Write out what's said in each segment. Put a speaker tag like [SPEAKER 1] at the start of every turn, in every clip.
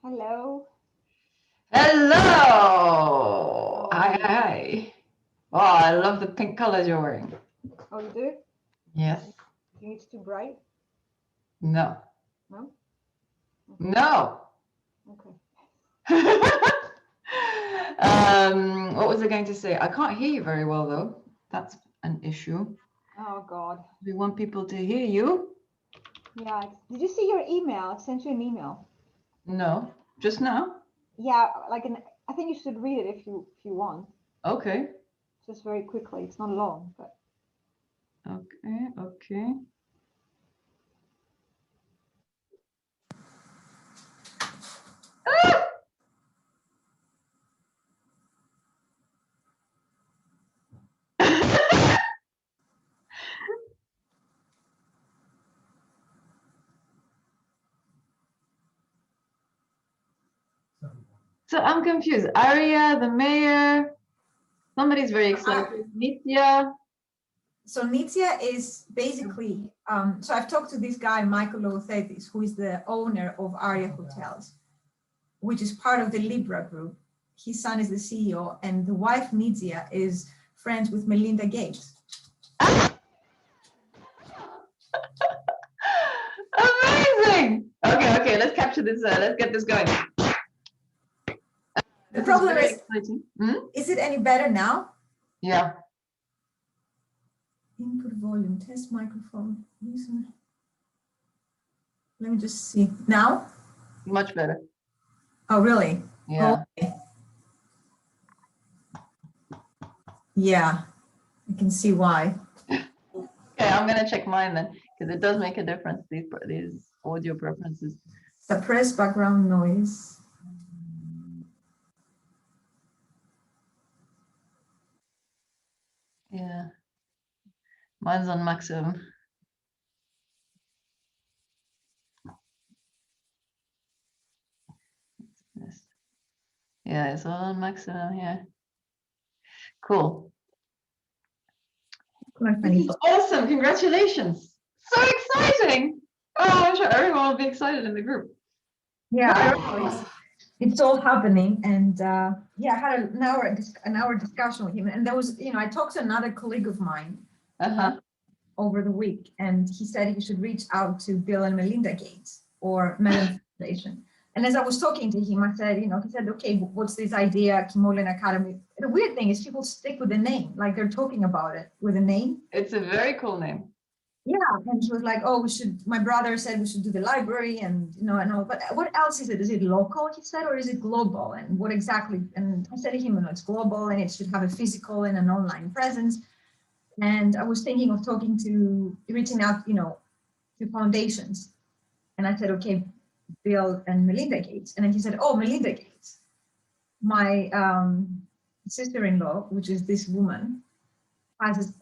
[SPEAKER 1] Hello.
[SPEAKER 2] Hello! Hi, hi. Oh, I love the pink colors you're wearing.
[SPEAKER 1] Oh, you do?
[SPEAKER 2] Yes.
[SPEAKER 1] Do you think it's too bright?
[SPEAKER 2] No.
[SPEAKER 1] No? Okay.
[SPEAKER 2] No.
[SPEAKER 1] Okay.
[SPEAKER 2] What was I going to say? I can't hear you very well, though. That's an issue.
[SPEAKER 1] Oh, God.
[SPEAKER 2] We want people to hear you.
[SPEAKER 1] Yeah. Did you see your email? I sent you an email.
[SPEAKER 2] No. Just now?
[SPEAKER 1] Yeah, I think you should read it if you want.
[SPEAKER 2] Okay.
[SPEAKER 1] Just very quickly. It's not long, but.
[SPEAKER 2] Okay, okay. Ah! So I'm confused. Aria, the mayor, somebody's very excited. Nitya.
[SPEAKER 3] So Nitya is basically, so I've talked to this guy, Michael Lothetis, who is the owner of Aria Hotels, which is part of the Libra group. His son is the CEO, and the wife, Nitya, is friends with Melinda Gates.
[SPEAKER 2] Amazing. Okay, let's capture this. Let's get this going.
[SPEAKER 3] The problem is,
[SPEAKER 2] Hmm?
[SPEAKER 3] is it any better now?
[SPEAKER 2] Yeah.
[SPEAKER 3] Input volume, test microphone. Listen. Let me just see. Now?
[SPEAKER 2] Much better.
[SPEAKER 3] Oh, really?
[SPEAKER 2] Yeah.
[SPEAKER 3] Okay. Yeah, I can see why.
[SPEAKER 2] Okay, I'm gonna check mine then, because it does make a difference. These audio preferences.
[SPEAKER 3] Suppress background noise.
[SPEAKER 2] Yeah. Mine's on maximum. Yeah, it's all on maximum here. Cool. This is awesome. Congratulations. So exciting. Oh, I'm sure everyone will be excited in the group.
[SPEAKER 3] Yeah, it's all happening. And yeah, I had an hour discussion with him. And there was, I talked to another colleague of mine over the week, and he said he should reach out to Bill and Melinda Gates or Mellon Foundation. And as I was talking to him, I said, he said, okay, what's this idea, Kimolen Academy? The weird thing is people stick with the name, like they're talking about it with a name.
[SPEAKER 2] It's a very cool name.
[SPEAKER 3] Yeah, and he was like, oh, my brother said we should do the library, and and all, but what else is it? Is it local, he said, or is it global? And what exactly? And I said to him, it's global, and it should have a physical and an online presence. And I was thinking of reaching out, to foundations. And I said, okay, Bill and Melinda Gates. And then he said, oh, Melinda Gates. My sister-in-law, which is this woman, has this,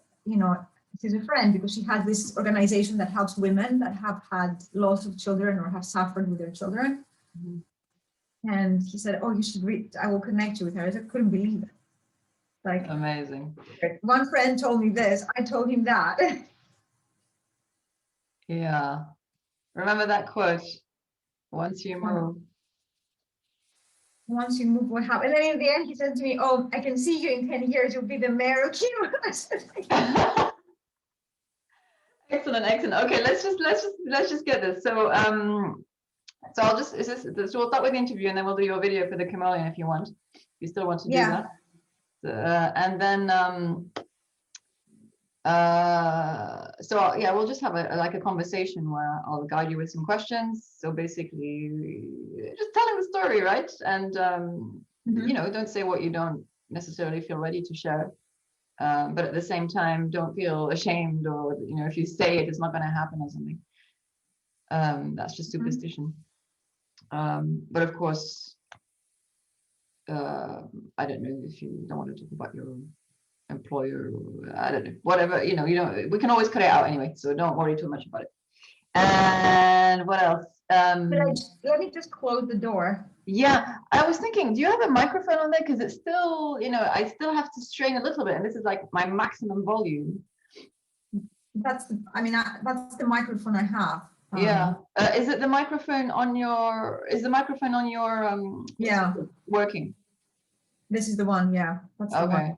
[SPEAKER 3] she's a friend because she has this organization that helps women that have had loss of children or have suffered with their children. Mm-hmm. And he said, oh, you should read, I will connect you with her. I couldn't believe it. Like,
[SPEAKER 2] amazing.
[SPEAKER 3] One friend told me this, I told him that.
[SPEAKER 2] Yeah. Remember that quote, once you move.
[SPEAKER 3] Once you move, what happens? And then in the end, he said to me, oh, I can see you in 10 years, you'll be the mayor of Kiev.
[SPEAKER 2] Excellent. Okay, let's just get this. So so I'll just so we'll start with the interview, and then we'll do your video for the chameleon if you want. If you still want to do that. And then so yeah, we'll just have a conversation where I'll guide you with some questions. So basically just telling the story, right? And don't say what you don't necessarily feel ready to share, but at the same time don't feel ashamed, or if you say it's not going to happen or something. That's just superstition. But of course, I don't know if you don't want to talk about your employer, I don't know, whatever, we can always cut it out anyway, so don't worry too much about it. And what else?
[SPEAKER 3] Let me just close the door.
[SPEAKER 2] Yeah, I was thinking, do you have a microphone on there? Because it's still, I still have to strain a little bit, and this is like my maximum volume.
[SPEAKER 3] That's the microphone I have.
[SPEAKER 2] Yeah. Is it the microphone on your? Is the microphone on your
[SPEAKER 3] Yeah.
[SPEAKER 2] working?
[SPEAKER 3] This is the one. Yeah. That's the one.
[SPEAKER 2] Okay.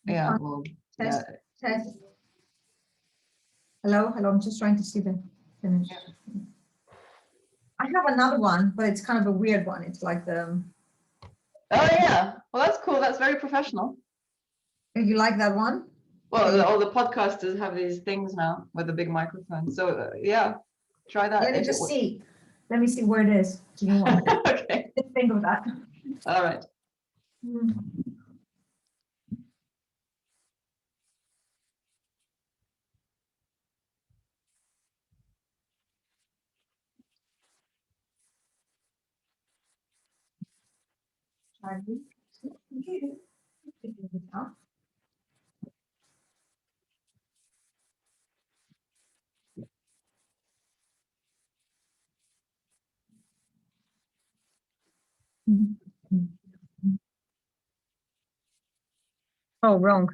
[SPEAKER 2] Yeah. Well.
[SPEAKER 3] Test.
[SPEAKER 2] Yeah.
[SPEAKER 3] Test. Hello. Hello. I'm just trying to see the finish. I have another one, but it's kind of a weird one. It's like the.
[SPEAKER 2] Oh yeah. Well, that's cool. That's very professional.
[SPEAKER 3] You like that one?
[SPEAKER 2] Well, all the podcasters have these things now with a big microphone. So yeah, try that.
[SPEAKER 3] Let me just see. Let me see where it is. Give me one minute.
[SPEAKER 2] Okay.
[SPEAKER 3] Just think of that.
[SPEAKER 2] All right.
[SPEAKER 3] Oh, wrong.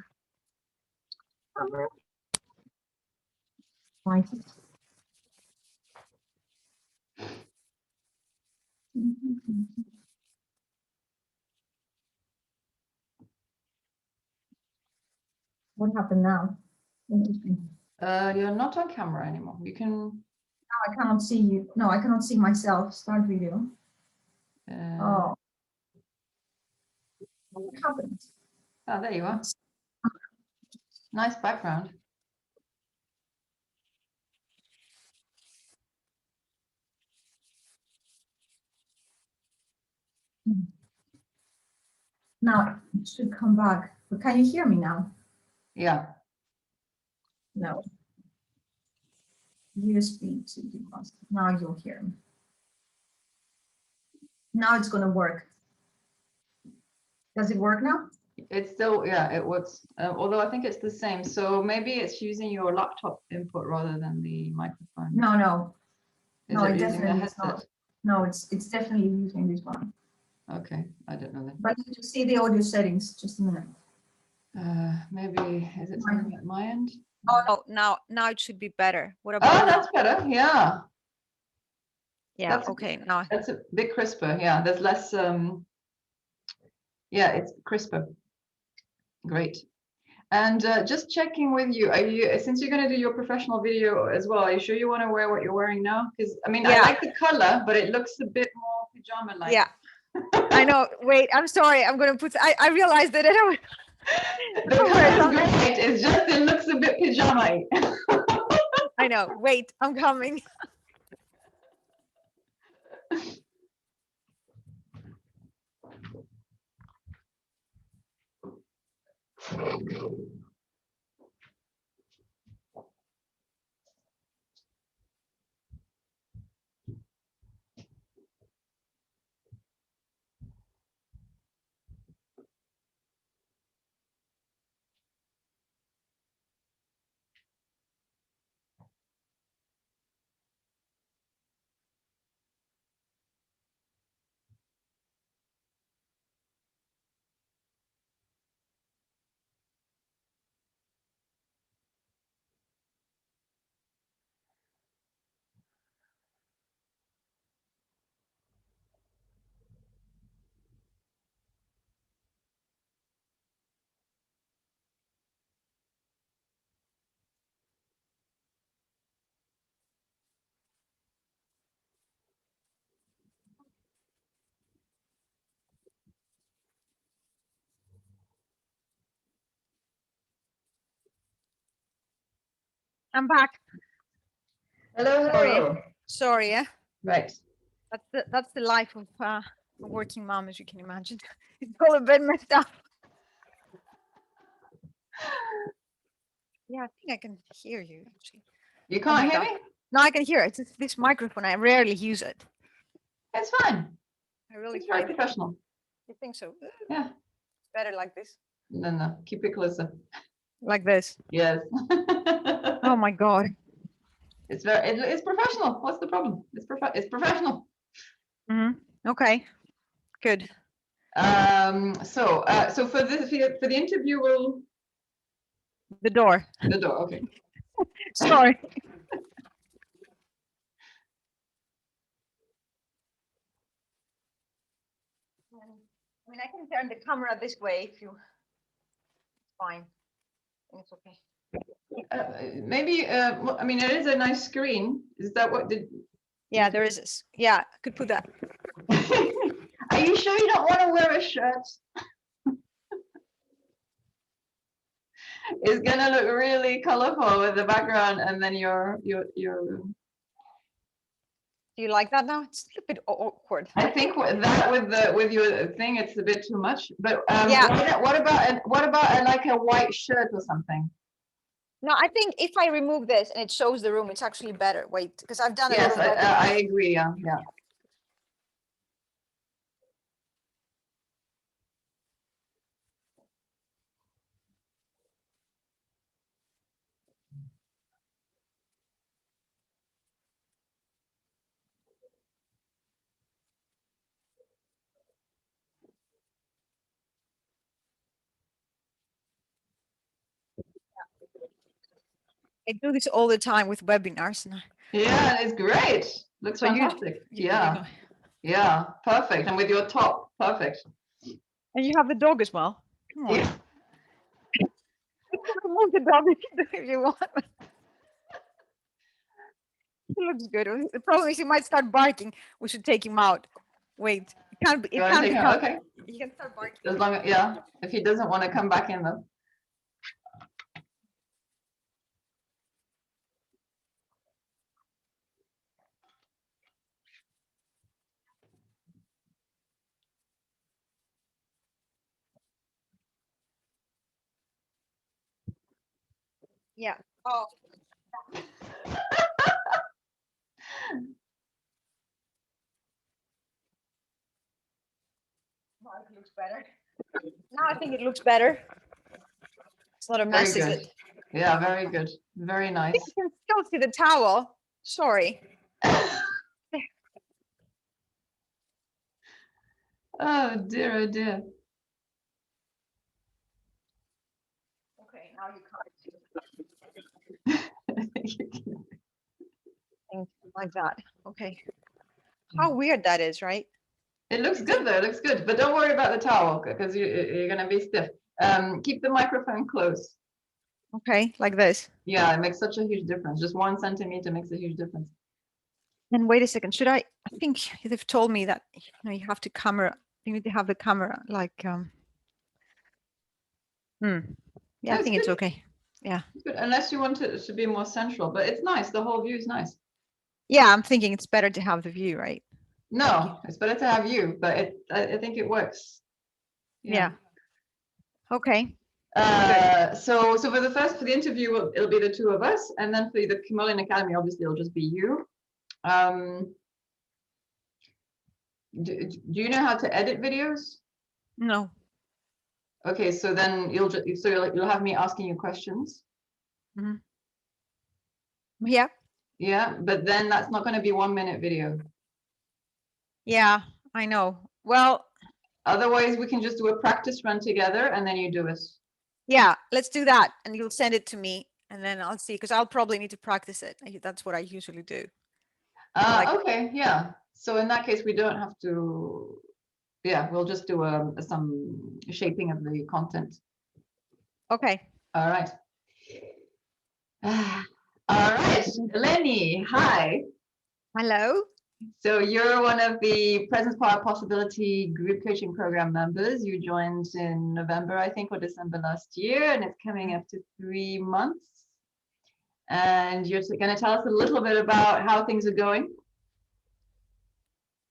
[SPEAKER 3] Right. What happened now? Interesting.
[SPEAKER 2] You're not on camera anymore. You can.
[SPEAKER 3] Now I cannot see you. No, I cannot see myself. Start video. Oh. What happened?
[SPEAKER 2] Oh, there you are. Nice background.
[SPEAKER 3] Now it should come back. But can you hear me now?
[SPEAKER 2] Yeah.
[SPEAKER 3] No. USB to device. Now you'll hear me. Now it's going to work. Does it work now?
[SPEAKER 2] It's still, yeah, it works. Although I think it's the same. So maybe it's using your laptop input rather than the microphone.
[SPEAKER 3] No, no.
[SPEAKER 2] Is
[SPEAKER 3] No,
[SPEAKER 2] it
[SPEAKER 3] it
[SPEAKER 2] using the
[SPEAKER 3] definitely is
[SPEAKER 2] headset?
[SPEAKER 3] not. No, it's definitely using this one.
[SPEAKER 2] Okay, I don't know then.
[SPEAKER 3] But you just see the audio settings. Just a minute.
[SPEAKER 2] Maybe, is it something at my end?
[SPEAKER 4] Oh, now it should be better. What
[SPEAKER 2] Oh,
[SPEAKER 4] about now?
[SPEAKER 2] that's better. Yeah.
[SPEAKER 4] Yeah,
[SPEAKER 2] that's-
[SPEAKER 4] okay, now.
[SPEAKER 2] That's a bit crisper. Yeah, there's less, yeah, it's crisper. Great. And just checking with you, are you, since you're going to do your professional video as well, are you sure you want to wear what you're wearing now? Because I mean, I
[SPEAKER 4] Yeah.
[SPEAKER 2] like the color, but it looks a bit more pajama-like.
[SPEAKER 4] Yeah, I know. Wait, I'm sorry. I'm gonna put. I realized that I don't.
[SPEAKER 2] The color is great. It's just it looks a bit pajama-y.
[SPEAKER 4] I know. Wait, I'm coming. I'm back.
[SPEAKER 2] Hello,
[SPEAKER 4] Sorry.
[SPEAKER 2] hello.
[SPEAKER 4] Sorry. Yeah.
[SPEAKER 2] Right.
[SPEAKER 4] That's the life of a working mom, as you can imagine. It's all a bit messed up. Yeah, I think I can hear you actually.
[SPEAKER 2] You
[SPEAKER 4] Oh my
[SPEAKER 2] can't hear
[SPEAKER 4] God.
[SPEAKER 2] me?
[SPEAKER 4] No, I can hear it. It's this microphone. I rarely use it.
[SPEAKER 2] It's fine.
[SPEAKER 4] I really
[SPEAKER 2] It's very
[SPEAKER 4] find it.
[SPEAKER 2] professional.
[SPEAKER 4] You think so?
[SPEAKER 2] Yeah.
[SPEAKER 4] It's better like this.
[SPEAKER 2] No, no. Keep it closer.
[SPEAKER 4] Like this.
[SPEAKER 2] Yes.
[SPEAKER 4] Oh my God.
[SPEAKER 2] It's it's professional. What's the problem? It's professional.
[SPEAKER 4] Okay. Good.
[SPEAKER 2] So for the interview, we'll
[SPEAKER 4] The door.
[SPEAKER 2] the door. Okay.
[SPEAKER 4] Sorry. I mean, I can turn the camera this way if you. Fine. It's okay.
[SPEAKER 2] Maybe, I mean, it is a nice screen. Is that what did?
[SPEAKER 4] Yeah, there is this. Yeah, I could put that.
[SPEAKER 2] Are you sure you don't want to wear a shirt? It's gonna look really colorful with the background, and then your.
[SPEAKER 4] Do you like that now? It's a bit awkward.
[SPEAKER 2] I think with your thing, it's a bit too much. But
[SPEAKER 4] Yeah.
[SPEAKER 2] what about like a white shirt or something?
[SPEAKER 4] No, I think if I remove this and it shows the room, it's actually better. Wait, because I've done a
[SPEAKER 2] Yes,
[SPEAKER 4] lot of
[SPEAKER 2] I agree. Yeah, yeah.
[SPEAKER 4] I do this all the time with webinars. And
[SPEAKER 2] Yeah, it's great. Looks
[SPEAKER 4] so
[SPEAKER 2] fantastic.
[SPEAKER 4] you
[SPEAKER 2] Yeah,
[SPEAKER 4] know.
[SPEAKER 2] yeah, perfect. And with your top, perfect.
[SPEAKER 4] And you have the dog as well. Come on.
[SPEAKER 2] Yeah.
[SPEAKER 4] You can remove the dog if you want. He looks good. The problem is he might start barking. We should take him out. Wait, it can't be. It
[SPEAKER 2] You wanna
[SPEAKER 4] can't
[SPEAKER 2] take
[SPEAKER 4] be.
[SPEAKER 2] it?
[SPEAKER 4] Helped.
[SPEAKER 2] Okay.
[SPEAKER 4] He can start barking.
[SPEAKER 2] As long as, yeah, if he doesn't want to come back in though.
[SPEAKER 4] Yeah. Oh. Now it looks better. Now I think it looks better. It's not a
[SPEAKER 2] Very
[SPEAKER 4] mess, is
[SPEAKER 2] good.
[SPEAKER 4] it?
[SPEAKER 2] Yeah, very good. Very
[SPEAKER 4] I
[SPEAKER 2] nice.
[SPEAKER 4] think you can still see the towel. Sorry.
[SPEAKER 2] Oh dear, oh dear.
[SPEAKER 4] Okay, now you can't see things like that. Okay. How weird that is, right?
[SPEAKER 2] It looks good though, it looks good. But don't worry about the towel because you're gonna be stiff. Keep the microphone close.
[SPEAKER 4] Okay, like this.
[SPEAKER 2] Yeah, it makes such a huge difference. Just 1 centimeter makes a huge difference.
[SPEAKER 4] And wait a second, should I think they've told me that you have to you need to have the camera like yeah, I
[SPEAKER 2] That's
[SPEAKER 4] think it's
[SPEAKER 2] good.
[SPEAKER 4] okay. Yeah.
[SPEAKER 2] It's good. Unless you want it to be more central, but it's nice. The whole view is nice.
[SPEAKER 4] Yeah, I'm thinking it's better to have the view, right?
[SPEAKER 2] No, it's better to have you, but I think it works.
[SPEAKER 4] Yeah. Okay.
[SPEAKER 2] So for the interview, it'll be the two of us, and then for the Chameleon Academy, obviously it'll just be you. Do you know how to edit videos?
[SPEAKER 4] No.
[SPEAKER 2] Okay, so then you'll have me asking you questions.
[SPEAKER 4] Yeah.
[SPEAKER 2] Yeah, but then that's not going to be 1 minute video.
[SPEAKER 4] Yeah, I know. Well,
[SPEAKER 2] Otherwise, we can just do a practice run together, and then you do it.
[SPEAKER 4] yeah, let's do that, and you'll send it to me, and then I'll see because I'll probably need to practice it. That's what I usually do.
[SPEAKER 2] Okay, yeah. So in that case, we don't have to. Yeah, we'll just do some shaping of the content.
[SPEAKER 4] Okay.
[SPEAKER 2] All right. All right, Eleni, hi.
[SPEAKER 4] Hello.
[SPEAKER 2] So you're one of the Presence Power Possibility group coaching program members. You joined in November, I think, or December last year, and it's coming up to 3 months. And you're going to tell us a little bit about how things are going.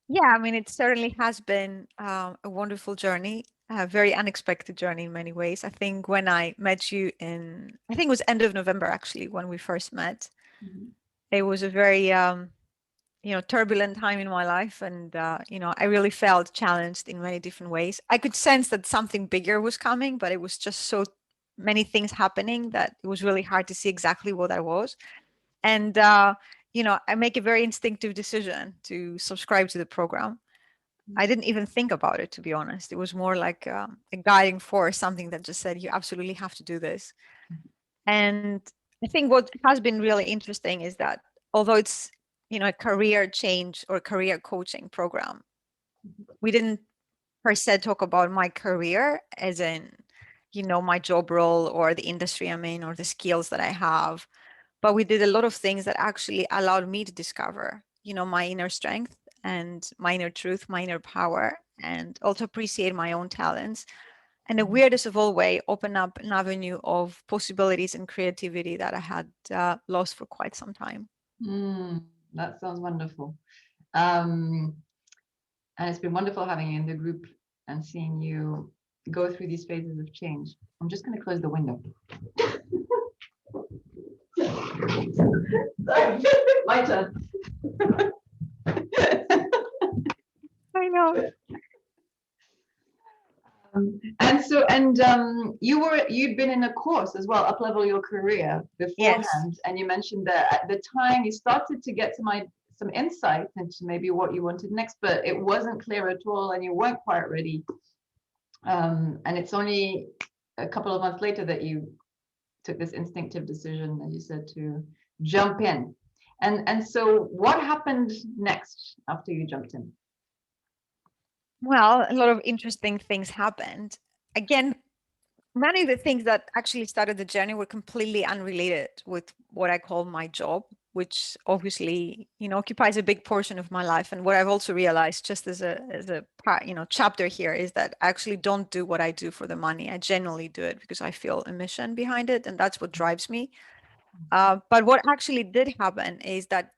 [SPEAKER 4] Yeah, I mean, it certainly has been a wonderful journey, a very unexpected journey in many ways. I think when I met you I think it was end of November, actually, when we first met, it was a very, turbulent time in my life. And, I really felt challenged in many different ways. I could sense that something bigger was coming, but it was just so many things happening that it was really hard to see exactly what I was. And, I make a very instinctive decision to subscribe to the program. I didn't even think about it, to be honest. It was more like a guiding force, something that just said, you absolutely have to do this. And I think what has been really interesting is that although it's, a career change or career coaching program, we didn't per se talk about my career as in, my job role or the industry I'm in or the skills that I have. But we did a lot of things that actually allowed me to discover, my inner strength and my inner truth, my inner power, and also appreciate my own talents. And the weirdest of all way, open up an avenue of possibilities and creativity that I had lost for quite some time.
[SPEAKER 2] That sounds wonderful. And it's been wonderful having you in the group and seeing you go through these phases of change. I'm just going to close the window. Sorry, my turn.
[SPEAKER 4] I know.
[SPEAKER 2] You'd been in a course as well, up level your career beforehand,
[SPEAKER 4] Yes.
[SPEAKER 2] and you mentioned that at the time you started to get some insight into maybe what you wanted next, but it wasn't clear at all, and you weren't quite ready. And it's only a couple of months later that you took this instinctive decision, as you said, to jump in. And so, what happened next after you jumped in?
[SPEAKER 4] Well, a lot of interesting things happened. Again, many of the things that actually started the journey were completely unrelated with what I call my job, which obviously, occupies a big portion of my life. And what I've also realized, just as a part, chapter here, is that I actually don't do what I do for the money. I genuinely do it because I feel a mission behind it, and that's what drives me. But what actually did happen is that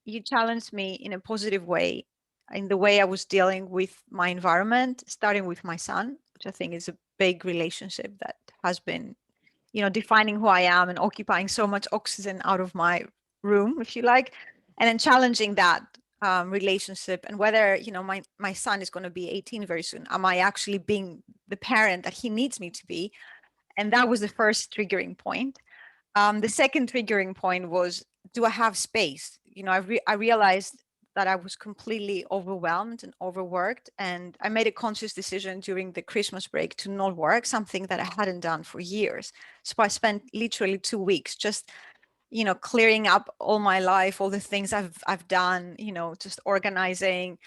[SPEAKER 4] you challenged me in a positive way in the way I was dealing with my environment, starting with my son, which I think is a big relationship that has been, defining who I am and occupying so much oxygen out of my room, if you like, and then challenging that relationship and whether, my son is going to be 18 very soon. Am I actually being the parent that he needs me to be? And that was the first triggering point. The second triggering point was, do I have space? I realized that I was completely overwhelmed and overworked. And I made a conscious decision during the Christmas break to not work, something that I hadn't done for years. So I spent literally 2 weeks just, clearing up all my life, all the things I've done, just organizing,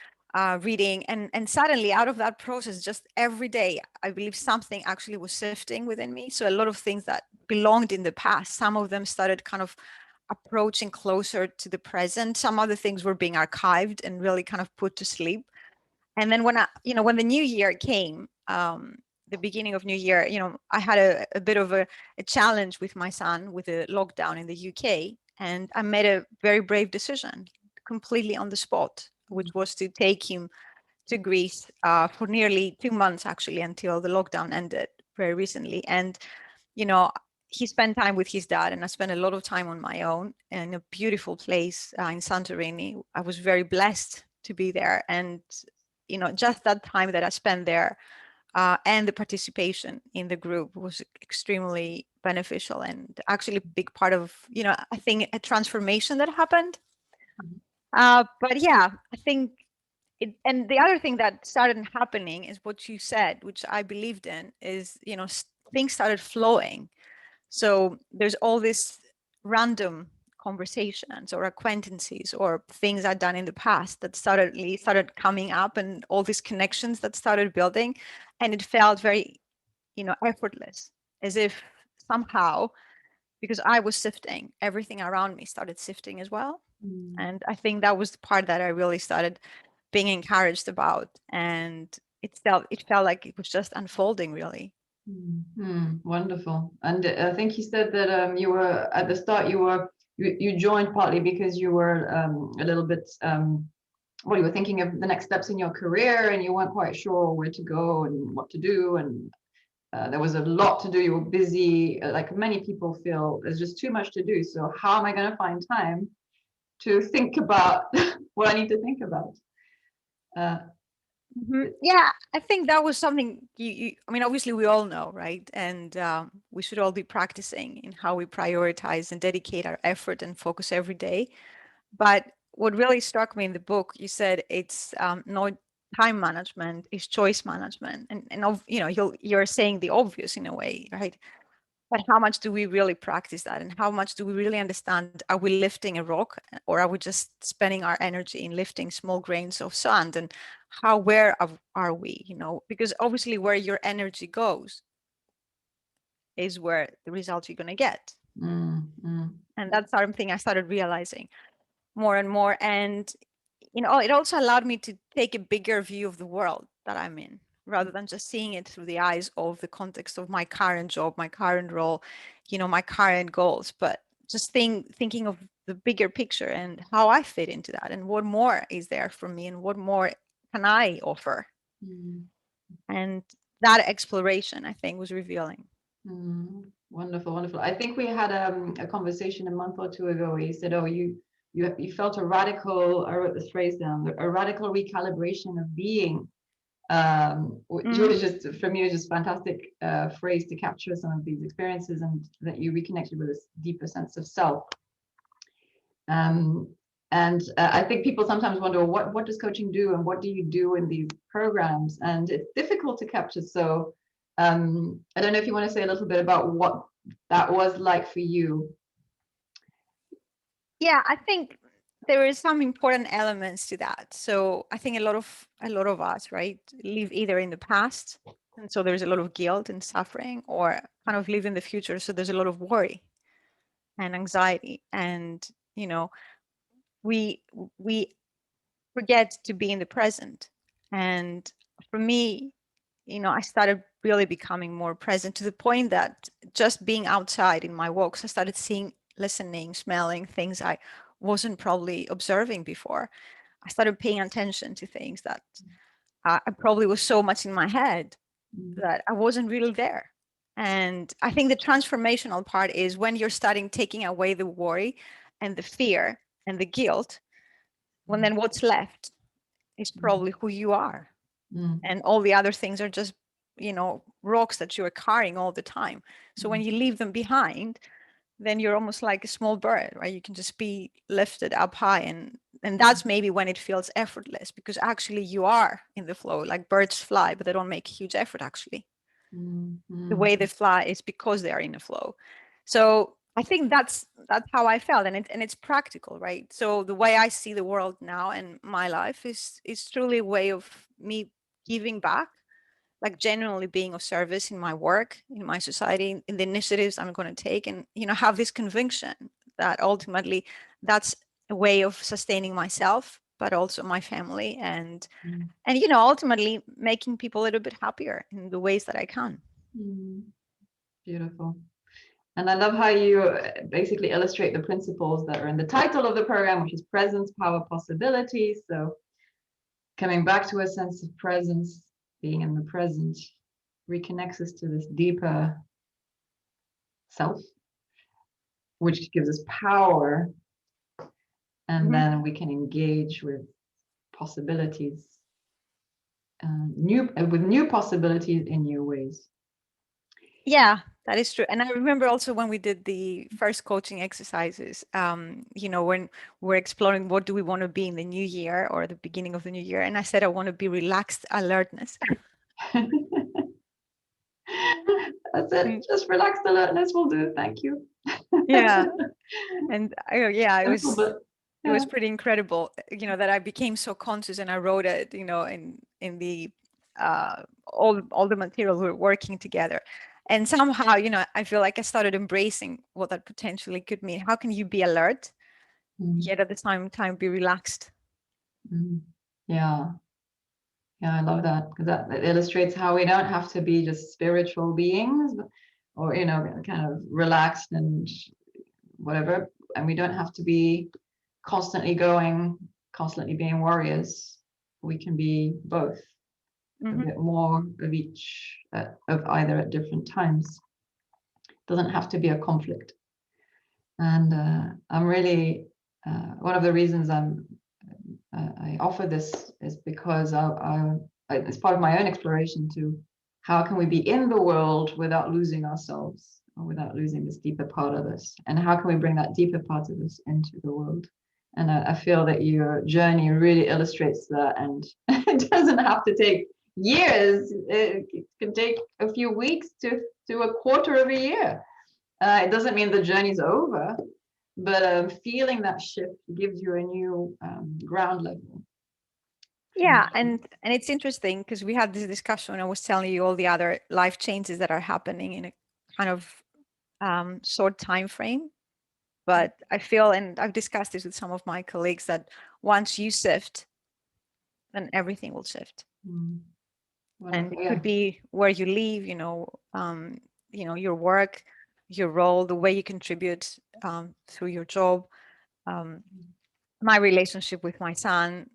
[SPEAKER 4] reading. And suddenly out of that process, just every day, I believe something actually was shifting within me. So a lot of things that belonged in the past, some of them started kind of approaching closer to the present. Some other things were being archived and really kind of put to sleep. And then when the new year came, the beginning of new year, I had a bit of a challenge with my son with a lockdown in the UK. And I made a very brave decision completely on the spot, which was to take him to Greece for nearly 2 months, actually, until the lockdown ended very recently. And, he spent time with his dad, and I spent a lot of time on my own in a beautiful place in Santorini. I was very blessed to be there. And, just that time that I spent there and the participation in the group was extremely beneficial and actually a big part of, I think a transformation that happened. But yeah, I think and the other thing that started happening is what you said, which I believed in, is, things started flowing. So there's all this random conversations or acquaintances or things I'd done in the past that started coming up, and all these connections that started building. And it felt very, effortless, as if somehow, because I was sifting, everything around me started sifting as well. And I think that was the part that I really started being encouraged about. And it felt like it was just unfolding, really.
[SPEAKER 2] Wonderful. And I think you said that you were at the start, you joined partly because you were a little bit you were thinking of the next steps in your career, and you weren't quite sure where to go and what to do, and there was a lot to do. You were busy, like many people feel there's just too much to do. So how am I going to find time to think about what I need to think about?
[SPEAKER 4] Yeah, I think that was something I mean, obviously we all know, right? And we should all be practicing in how we prioritize and dedicate our effort and focus every day. But what really struck me in the book, you said it's not time management, it's choice management. And you're saying the obvious in a way, right? But how much do we really practice that? And how much do we really understand? Are we lifting a rock, or are we just spending our energy in lifting small grains of sand? And where are we, because obviously where your energy goes is where the results you're going to get. And that's something I started realizing more and more. And, it also allowed me to take a bigger view of the world that I'm in, rather than just seeing it through the eyes of the context of my current job, my current role, my current goals, but just thinking of the bigger picture and how I fit into that, and what more is there for me, and what more can I offer. And that exploration, I think, was revealing.
[SPEAKER 2] Wonderful, wonderful. I think we had a conversation a month or two ago where you said, oh, you felt a radical, I wrote this phrase down, a radical recalibration of being, which was just, for me, was just fantastic phrase to capture some of these experiences, and that you reconnected with this deeper sense of self. And I think people sometimes wonder, what does coaching do, and what do you do in these programs? And it's difficult to capture. So I don't know if you want to say a little bit about what that was like for you.
[SPEAKER 4] Yeah, I think there is some important elements to that. So I think a lot of us, right, live either in the past, and so there's a lot of guilt and suffering, or kind of live in the future, so there's a lot of worry and anxiety, and we forget to be in the present. And for me, I started really becoming more present, to the point that just being outside in my walks, I started seeing, listening, smelling things I wasn't probably observing before. I started paying attention to things that I probably was so much in my head that I wasn't really there. And I think the transformational part is when you're starting taking away the worry and the fear and the guilt, when then what's left is probably who you are. And all the other things are just, rocks that you are carrying all the time. So when you leave them behind, then you're almost like a small bird, right? You can just be lifted up high, and that's maybe when it feels effortless, because actually you are in the flow. Like birds fly, but they don't make huge effort actually. The way they fly is because they are in the flow. So I think that's how I felt, and it's practical, right? So the way I see the world now and my life is truly a way of me giving back, like genuinely being of service in my work, in my society, in the initiatives I'm going to take, and have this conviction that ultimately that's a way of sustaining myself, but also my family, and ultimately making people a little bit happier in the ways that I can.
[SPEAKER 2] Beautiful. And I love how you basically illustrate the principles that are in the title of the program, which is presence, power, possibilities. So coming back to a sense of presence, being in the present, reconnects us to this deeper self, which gives us power. And then we can engage with possibilities, with new possibilities in new ways.
[SPEAKER 4] Yeah, that is true. And I remember also when we did the first coaching exercises, when we're exploring what do we want to be in the new year or the beginning of the new year. And I said, I want to be relaxed alertness.
[SPEAKER 2] That's it. Just relaxed alertness will do. Thank you.
[SPEAKER 4] Yeah. And it was pretty incredible, that I became so conscious, and I wrote it, in the all the material we were working together. And somehow, I feel like I started embracing what that potentially could mean. How can you be alert, yet at the same time be relaxed?
[SPEAKER 2] Yeah, I love that, because that illustrates how we don't have to be just spiritual beings, or kind of relaxed and whatever, and we don't have to be constantly being warriors. We can be both. A bit more of each, of either at different times. Doesn't have to be a conflict. And I'm really, one of the reasons I offer this is because it's part of my own exploration to how can we be in the world without losing ourselves, or without losing this deeper part of us, and how can we bring that deeper part of us into the world. And I feel that your journey really illustrates that, and it doesn't have to take years. It can take a few weeks to a quarter of a year. It doesn't mean the journey's over, but feeling that shift gives you a new ground level.
[SPEAKER 4] Yeah, and it's interesting because we had this discussion when I was telling you all the other life changes that are happening in a kind of short time frame. But I feel, and I've discussed this with some of my colleagues, that once you shift, then everything will shift. And it could be where you live, your work, your role, the way you contribute through your job, my relationship with my son,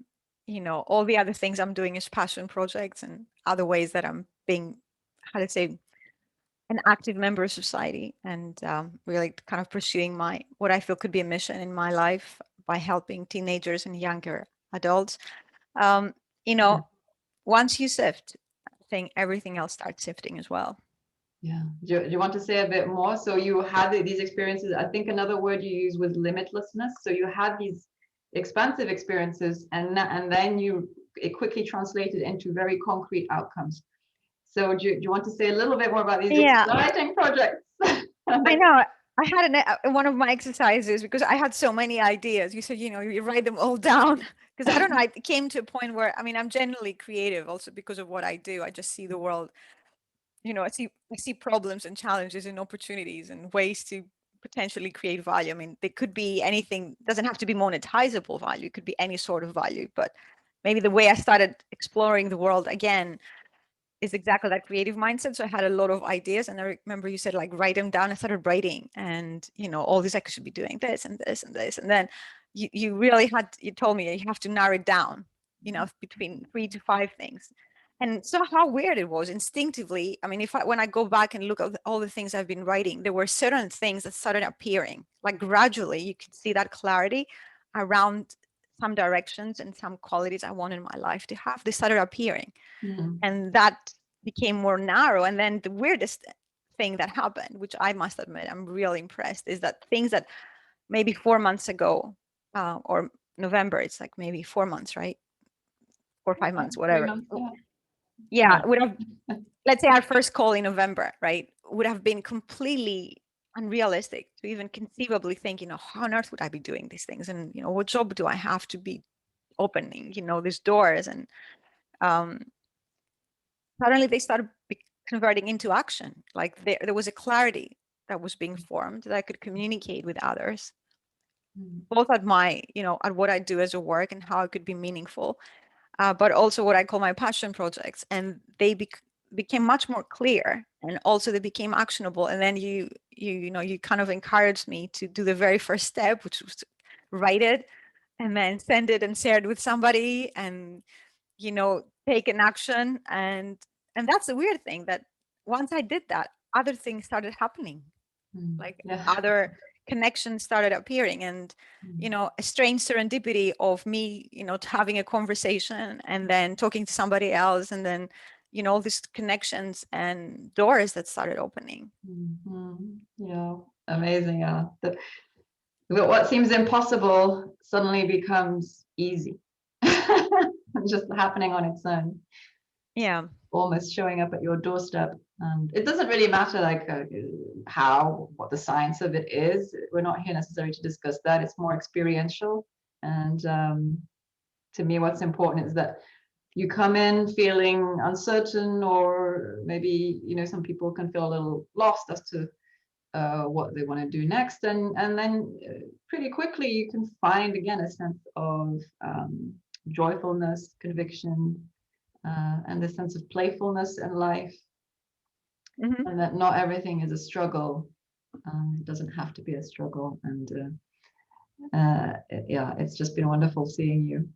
[SPEAKER 4] all the other things I'm doing as passion projects and other ways that I'm being, how to say, an active member of society, and really kind of pursuing what I feel could be a mission in my life by helping teenagers and younger adults. Once you shift, I think everything else starts shifting as well.
[SPEAKER 2] Yeah. Do you want to say a bit more? So you had these experiences. I think another word you used was limitlessness. So you had these expansive experiences, and then it quickly translated into very concrete outcomes. So do you want to say a little bit more about these exciting projects?
[SPEAKER 4] I know. I had one of my exercises, because I had so many ideas. You said, you write them all down. Because I don't know, I came to a point where, I'm generally creative also because of what I do. I just see the world, I see problems and challenges and opportunities and ways to potentially create value. They could be anything, doesn't have to be monetizable value. It could be any sort of value. But maybe the way I started exploring the world again is exactly that creative mindset. So I had a lot of ideas, and I remember you said, like, write them down. I started writing, and all this, I should be doing this and this and this, and then you really you told me you have to narrow it down, between 3 to 5 things. And so how weird it was instinctively. When I go back and look at all the things I've been writing, there were certain things that started appearing, like gradually you could see that clarity around some directions and some qualities I wanted my life to have. They started appearing. And that became more narrow. And then the weirdest thing that happened, which I must admit, I'm really impressed, is that things that maybe 4 months ago, or November, it's like maybe 4 months, right? 4 or 5 months, whatever.
[SPEAKER 2] 3 months,
[SPEAKER 4] yeah, would have, let's say our first call in November, right, would have been completely unrealistic to even conceivably think, how on earth would I be doing these things? And, what job do I have to be opening, these doors? And suddenly they started converting into action. Like there was a clarity that was being formed that I could communicate with others, both at at what I do as a work and how it could be meaningful, but also what I call my passion projects. And they became much more clear, and also they became actionable. And then you kind of encouraged me to do the very first step, which was to write it and then send it and share it with somebody, and take an action. And that's the weird thing, that once I did that, other things started happening, like other connections started appearing, and a strange serendipity of me having a conversation and then talking to somebody else, and then all these connections and doors that started opening.
[SPEAKER 2] Yeah, amazing. Yeah, what seems impossible suddenly becomes easy. Just happening on its own.
[SPEAKER 4] Yeah,
[SPEAKER 2] almost showing up at your doorstep. And it doesn't really matter like what the science of it is. We're not here necessarily to discuss that. It's more experiential. And to me, what's important is that you come in feeling uncertain, or maybe some people can feel a little lost as to what they want to do next, and then pretty quickly you can find again a sense of joyfulness, conviction, and the sense of playfulness in life, and that not everything is a struggle. It doesn't have to be a struggle. And yeah, it's just been wonderful seeing you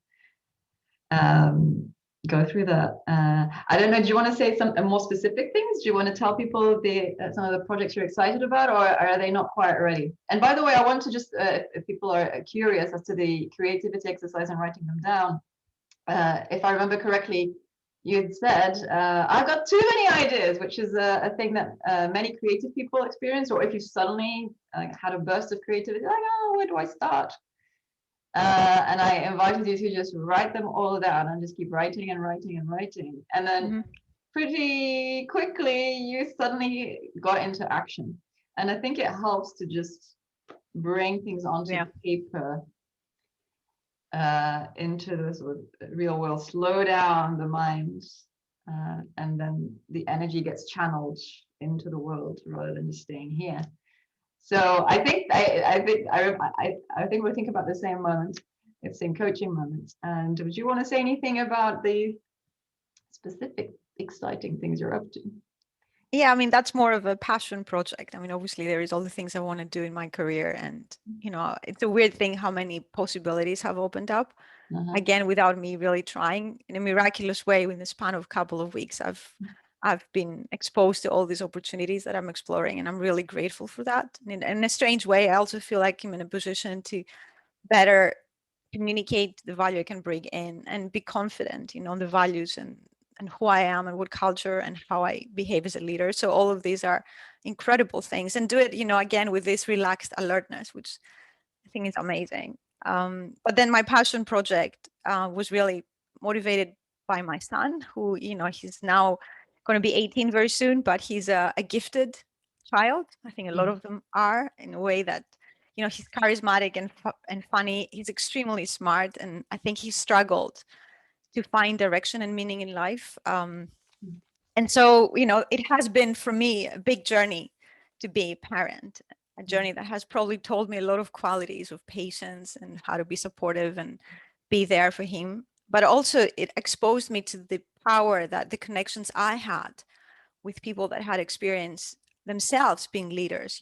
[SPEAKER 2] go through that. I don't know, do you want to say some more specific things? Do you want to tell people some of the projects you're excited about, or are they not quite ready? And by the way, I want to just, if people are curious as to the creativity exercise and writing them down, if I remember correctly, you'd said, I've got too many ideas, which is a thing that many creative people experience, or if you suddenly had a burst of creativity, like, oh, where do I start? And I invited you to just write them all down and just keep writing and writing and writing. And then pretty quickly, you suddenly got into action. And I think it helps to just bring things onto
[SPEAKER 4] Yeah.
[SPEAKER 2] paper, into the sort of real world, slow down the mind, and then the energy gets channeled into the world rather than just staying here. So I think we're thinking about the same moment, the same coaching moment. And would you want to say anything about the specific exciting things you're up to?
[SPEAKER 4] Yeah, I mean, that's more of a passion project. I mean, obviously there is all the things I want to do in my career, and it's a weird thing how many possibilities have opened up. Again, without me really trying. In a miraculous way, in the span of a couple of weeks, I've been exposed to all these opportunities that I'm exploring, and I'm really grateful for that. And in a strange way, I also feel like I'm in a position to better communicate the value I can bring in and be confident, on the values and who I am and what culture and how I behave as a leader. So all of these are incredible things, and do it, again, with this relaxed alertness, which I think is amazing. But then my passion project was really motivated by my son, who, he's now going to be 18 very soon, but he's a gifted child. I think a lot of them are, in a way that, he's charismatic and funny. He's extremely smart, and I think he struggled to find direction and meaning in life. And so, it has been for me a big journey to be a parent, a journey that has probably told me a lot of qualities of patience and how to be supportive and be there for him. But also it exposed me to the power that the connections I had with people that had experience themselves being leaders,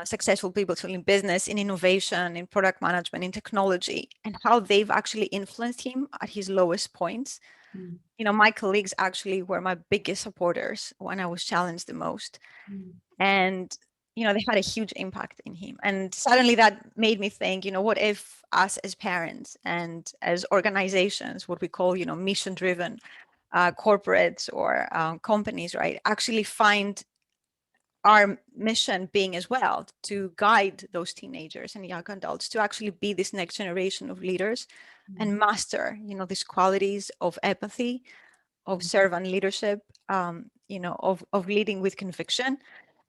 [SPEAKER 4] successful people in business, in innovation, in product management, in technology, and how they've actually influenced him at his lowest points. My colleagues actually were my biggest supporters when I was challenged the most. And, they had a huge impact in him. And suddenly that made me think, what if us as parents and as organizations, what we call, mission-driven corporates or companies, right, actually find our mission being as well to guide those teenagers and young adults to actually be this next generation of leaders and master, these qualities of empathy, of servant leadership, of leading with conviction.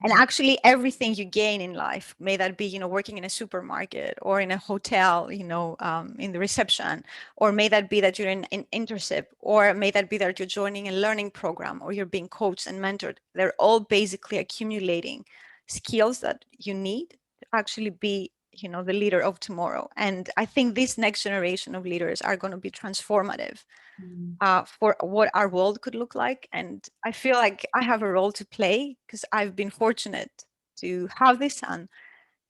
[SPEAKER 4] And actually everything you gain in life, may that be, working in a supermarket or in a hotel, in the reception, or may that be that you're in an internship, or may that be that you're joining a learning program, or you're being coached and mentored. They're all basically accumulating skills that you need to actually be, the leader of tomorrow. And I think this next generation of leaders are going to be transformative for what our world could look like. And I feel like I have a role to play because I've been fortunate to have this son,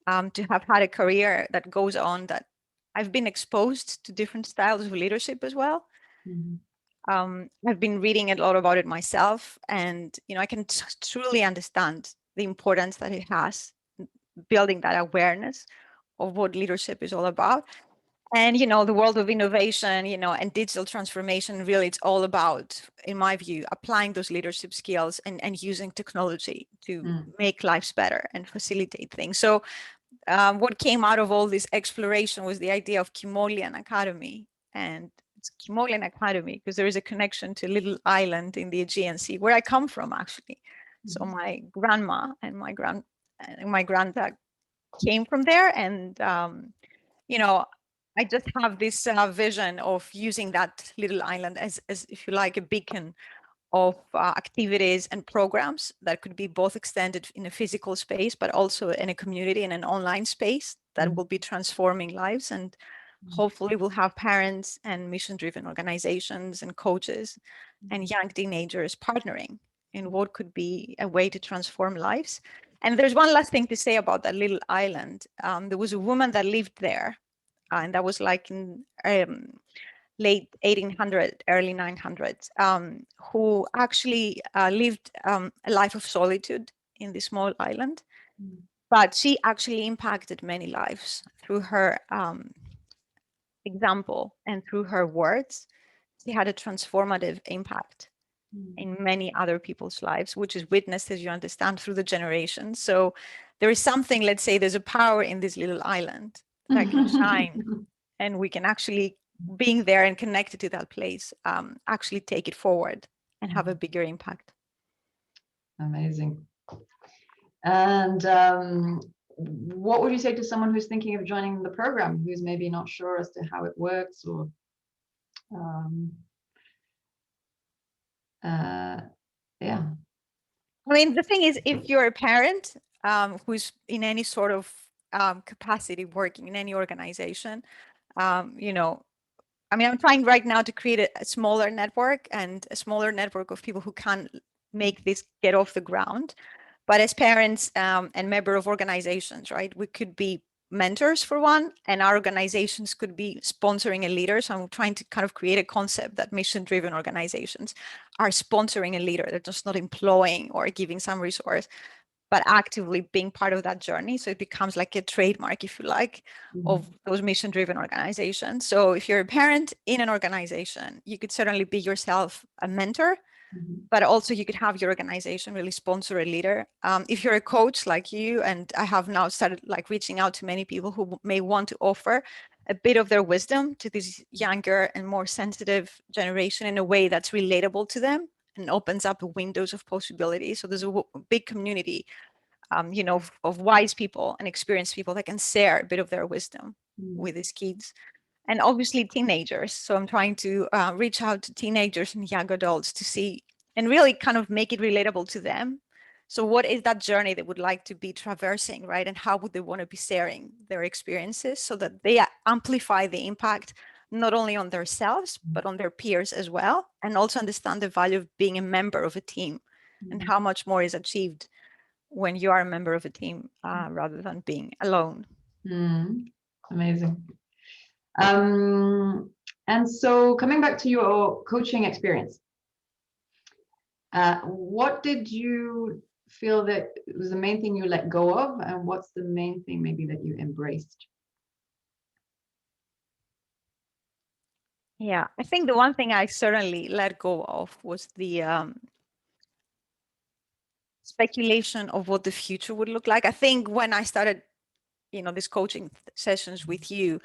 [SPEAKER 4] to have had a career that goes on, that I've been exposed to different styles of leadership as well. I've been reading a lot about it myself, and I can truly understand the importance that it has, building that awareness of what leadership is all about. And, the world of innovation, and digital transformation, really, it's all about, in my view, applying those leadership skills and using technology to make lives better and facilitate things. So what came out of all this exploration was the idea of Kimoleon Academy. And it's Kimoleon Academy because there is a connection to a little island in the Aegean Sea, where I come from, actually. So my grandma and my granddad came from there. And, I just have this vision of using that little island as, if you like, a beacon of activities and programs that could be both extended in a physical space, but also in a community, in an online space that will be transforming lives. And hopefully we'll have parents and mission-driven organizations and coaches and young teenagers partnering in what could be a way to transform lives. And there's one last thing to say about that little island. There was a woman that lived there, and that was like in late 1800s, early 900s, who actually lived a life of solitude in this small island. But she actually impacted many lives through her example and through her words. She had a transformative impact in many other people's lives, which is witnessed, as you understand, through the generations. So there is something, let's say, there's a power in this little island that can shine, and we can actually, being there and connected to that place, actually take it forward and have a bigger impact.
[SPEAKER 2] Amazing. And what would you say to someone who's thinking of joining the program, who's maybe not sure as to how it works, or yeah.
[SPEAKER 4] I mean, the thing is, if you're a parent who's in any sort of capacity working in any organization, you know, I mean, I'm trying right now to create a smaller network and a smaller network of people who can make this get off the ground. But as parents and member of organizations, right, we could be mentors for one, and our organizations could be sponsoring a leader. So I'm trying to kind of create a concept that mission-driven organizations are sponsoring a leader. They're just not employing or giving some resource, but actively being part of that journey. So it becomes like a trademark, if you like, of those mission-driven organizations. So if you're a parent in an organization, you could certainly be yourself a mentor, but also you could have your organization really sponsor a leader. If you're a coach like you, and I have now started like reaching out to many people who may want to offer a bit of their wisdom to this younger and more sensitive generation in a way that's relatable to them and opens up windows of possibility. So there's a big community, you know, of wise people and experienced people that can share a bit of their wisdom with these kids. And obviously teenagers. So I'm trying to reach out to teenagers and young adults to see and really kind of make it relatable to them. So what is that journey they would like to be traversing, right? And how would they want to be sharing their experiences so that they amplify the impact, not only on themselves, but on their peers as well. And also understand the value of being a member of a team and how much more is achieved when you are a member of a team rather than being alone.
[SPEAKER 2] Amazing. And so coming back to your coaching experience, what did you feel that was the main thing you let go of, and what's the main thing maybe that you embraced?
[SPEAKER 4] Yeah, I think the one thing I certainly let go of was the speculation of what the future would look like. I think when I started, you know, these coaching sessions with you,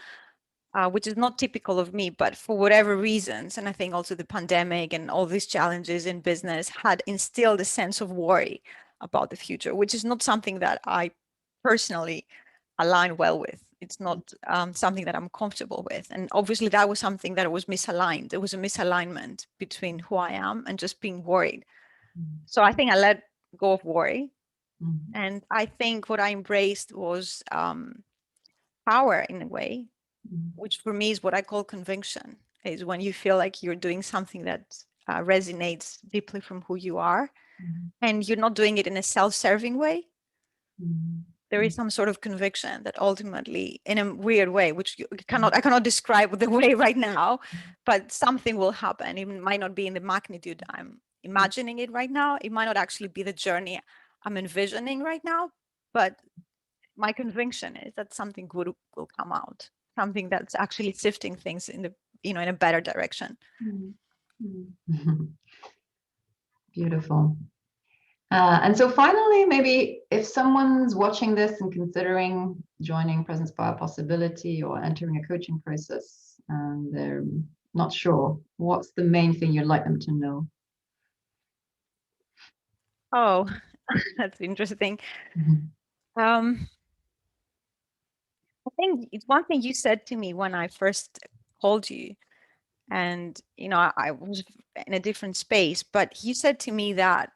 [SPEAKER 4] which is not typical of me, but for whatever reasons, and I think also the pandemic and all these challenges in business had instilled a sense of worry about the future, which is not something that I personally align well with. It's not something that I'm comfortable with. And obviously that was something that was misaligned. There was a misalignment between who I am and just being worried. So I think I let go of worry. And I think what I embraced was power in a way, which for me is what I call conviction, is when you feel like you're doing something that resonates deeply from who you are, and you're not doing it in a self-serving way. There is some sort of conviction that ultimately, in a weird way, which I cannot describe the way right now, but something will happen. It might not be in the magnitude I'm imagining it right now. It might not actually be the journey I'm envisioning right now, but my conviction is that something good will come out, something that's actually shifting things in the, you know, in a better direction.
[SPEAKER 2] Beautiful. And so finally, maybe if someone's watching this and considering joining Presence Power Possibility or entering a coaching process and they're not sure, what's the main thing you'd like them to know?
[SPEAKER 4] Oh, that's interesting. I think it's one thing you said to me when I first called you, and you know, I was in a different space, but you said to me that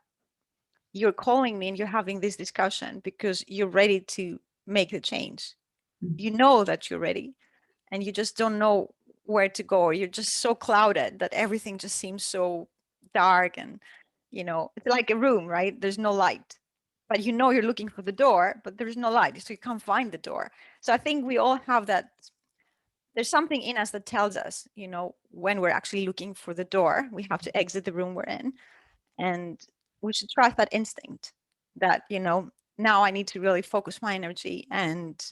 [SPEAKER 4] you're calling me and you're having this discussion because you're ready to make the change. You know that you're ready, and you just don't know where to go, or you're just so clouded that everything just seems so dark, and you know, it's like a room, right? There's no light, but you know you're looking for the door, but there's no light, so you can't find the door. So I think we all have that. There's something in us that tells us, you know, when we're actually looking for the door, we have to exit the room we're in, and we should trust that instinct that, you know, now I need to really focus my energy and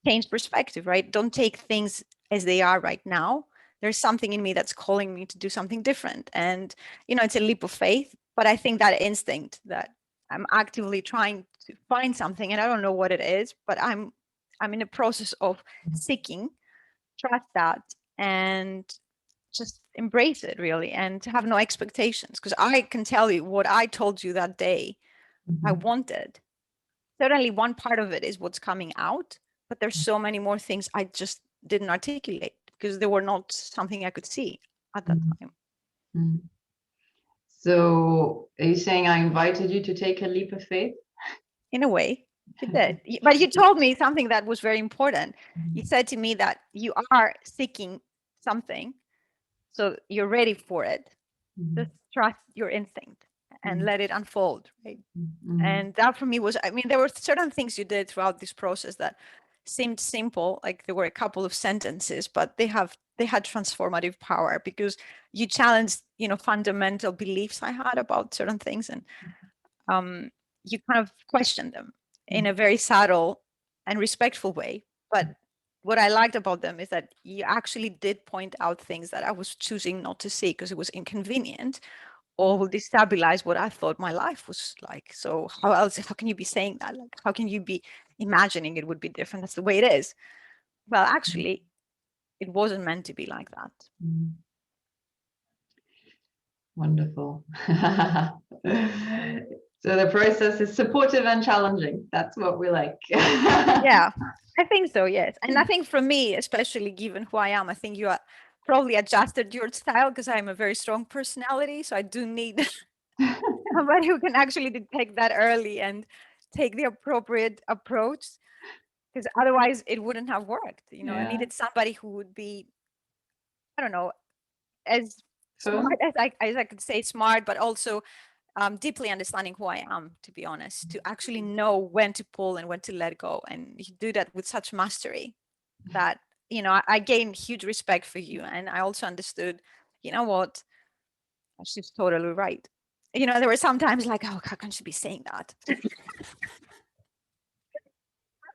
[SPEAKER 4] change perspective, right? Don't take things as they are right now. There's something in me that's calling me to do something different. And, you know, it's a leap of faith, but I think that instinct that I'm actively trying to find something, and I don't know what it is, but I'm in a process of seeking, trust that, and just embrace it really, and to have no expectations. Because I can tell you what I told you that day I wanted. Certainly one part of it is what's coming out, but there's so many more things I just didn't articulate because they were not something I could see at that time.
[SPEAKER 2] Mm. So are you saying I invited you to take a leap of faith?
[SPEAKER 4] In a way, you did. But you told me something that was very important. You said to me that you are seeking something, so you're ready for it. Just trust your instinct and let it unfold, right? And that for me was, I mean, there were certain things you did throughout this process that seemed simple, like there were a couple of sentences, but they had transformative power because you challenged, fundamental beliefs I had about certain things, and you kind of questioned them in a very subtle and respectful way. But what I liked about them is that you actually did point out things that I was choosing not to see because it was inconvenient or will destabilize what I thought my life was like. So how can you be saying that? Like, how can you be imagining it would be different? That's the way it is. Well, actually, it wasn't meant to be like that.
[SPEAKER 2] Wonderful. So the process is supportive and challenging. That's what we like.
[SPEAKER 4] Yeah, I think so, yes. And I think for me, especially given who I am, I think you are probably adjusted your style because I'm a very strong personality. So I do need somebody who can actually detect that early and take the appropriate approach, because otherwise it wouldn't have worked. I needed somebody who would be, I don't know, as smart as I could say smart, but also deeply understanding who I am, to be honest, to actually know when to pull and when to let go. And you do that with such mastery that, I gained huge respect for you. And I also understood, what, she's totally right. There were sometimes like, oh, how can she be saying that? I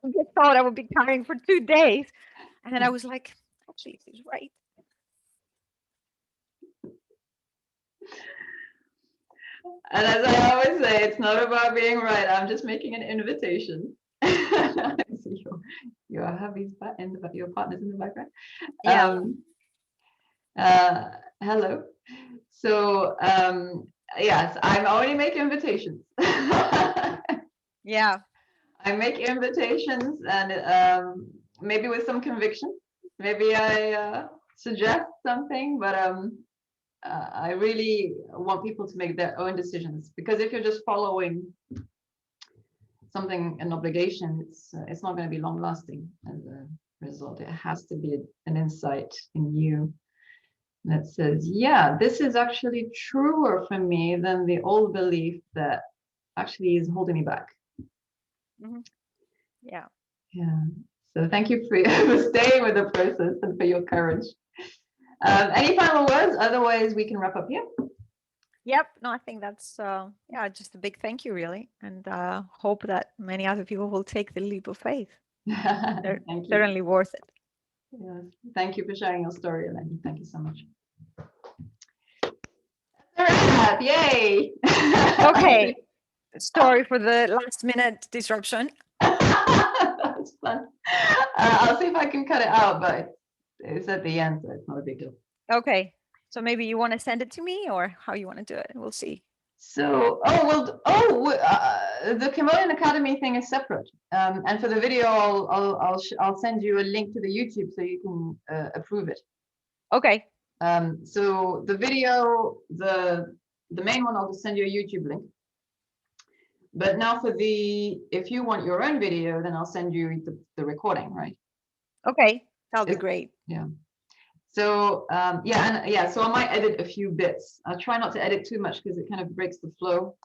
[SPEAKER 4] just thought I would be carrying for 2 days. And then I was like, actually, she's right.
[SPEAKER 2] And as I always say, it's not about being right. I'm just making an invitation. So your hubby's your partner's in the background.
[SPEAKER 4] Yeah.
[SPEAKER 2] Hello. So yes, I'm only making invitations.
[SPEAKER 4] Yeah.
[SPEAKER 2] I make invitations, and maybe with some conviction. Maybe I suggest something, but I really want people to make their own decisions, because if you're just following something, an obligation, it's not going to be long lasting as a result. It has to be an insight in you that says, yeah, this is actually truer for me than the old belief that actually is holding me back.
[SPEAKER 4] Yeah.
[SPEAKER 2] So thank you for staying with the process and for your courage. Any final words? Otherwise, we can wrap up here.
[SPEAKER 4] Yep. No, I think that's just a big thank you, really, and hope that many other people will take the leap of faith. They're certainly worth it.
[SPEAKER 2] Yes. Thank you for sharing your story, Eleni. Thank you so much. Yay!
[SPEAKER 4] Okay. Sorry for the last minute disruption.
[SPEAKER 2] That's fun. I'll see if I can cut it out, but it's at the end, so it's not a big deal.
[SPEAKER 4] Okay. So maybe you want to send it to me, or how you want to do it. We'll see.
[SPEAKER 2] So, the Chameleon Academy thing is separate. And for the video, I'll send you a link to the YouTube so you can approve it.
[SPEAKER 4] Okay.
[SPEAKER 2] So the video, the main one, I'll just send you a YouTube link. But now if you want your own video, then I'll send you the recording, right?
[SPEAKER 4] Okay, that'll be great.
[SPEAKER 2] Yeah. So so I might edit a few bits. I'll try not to edit too much because it kind of breaks the flow,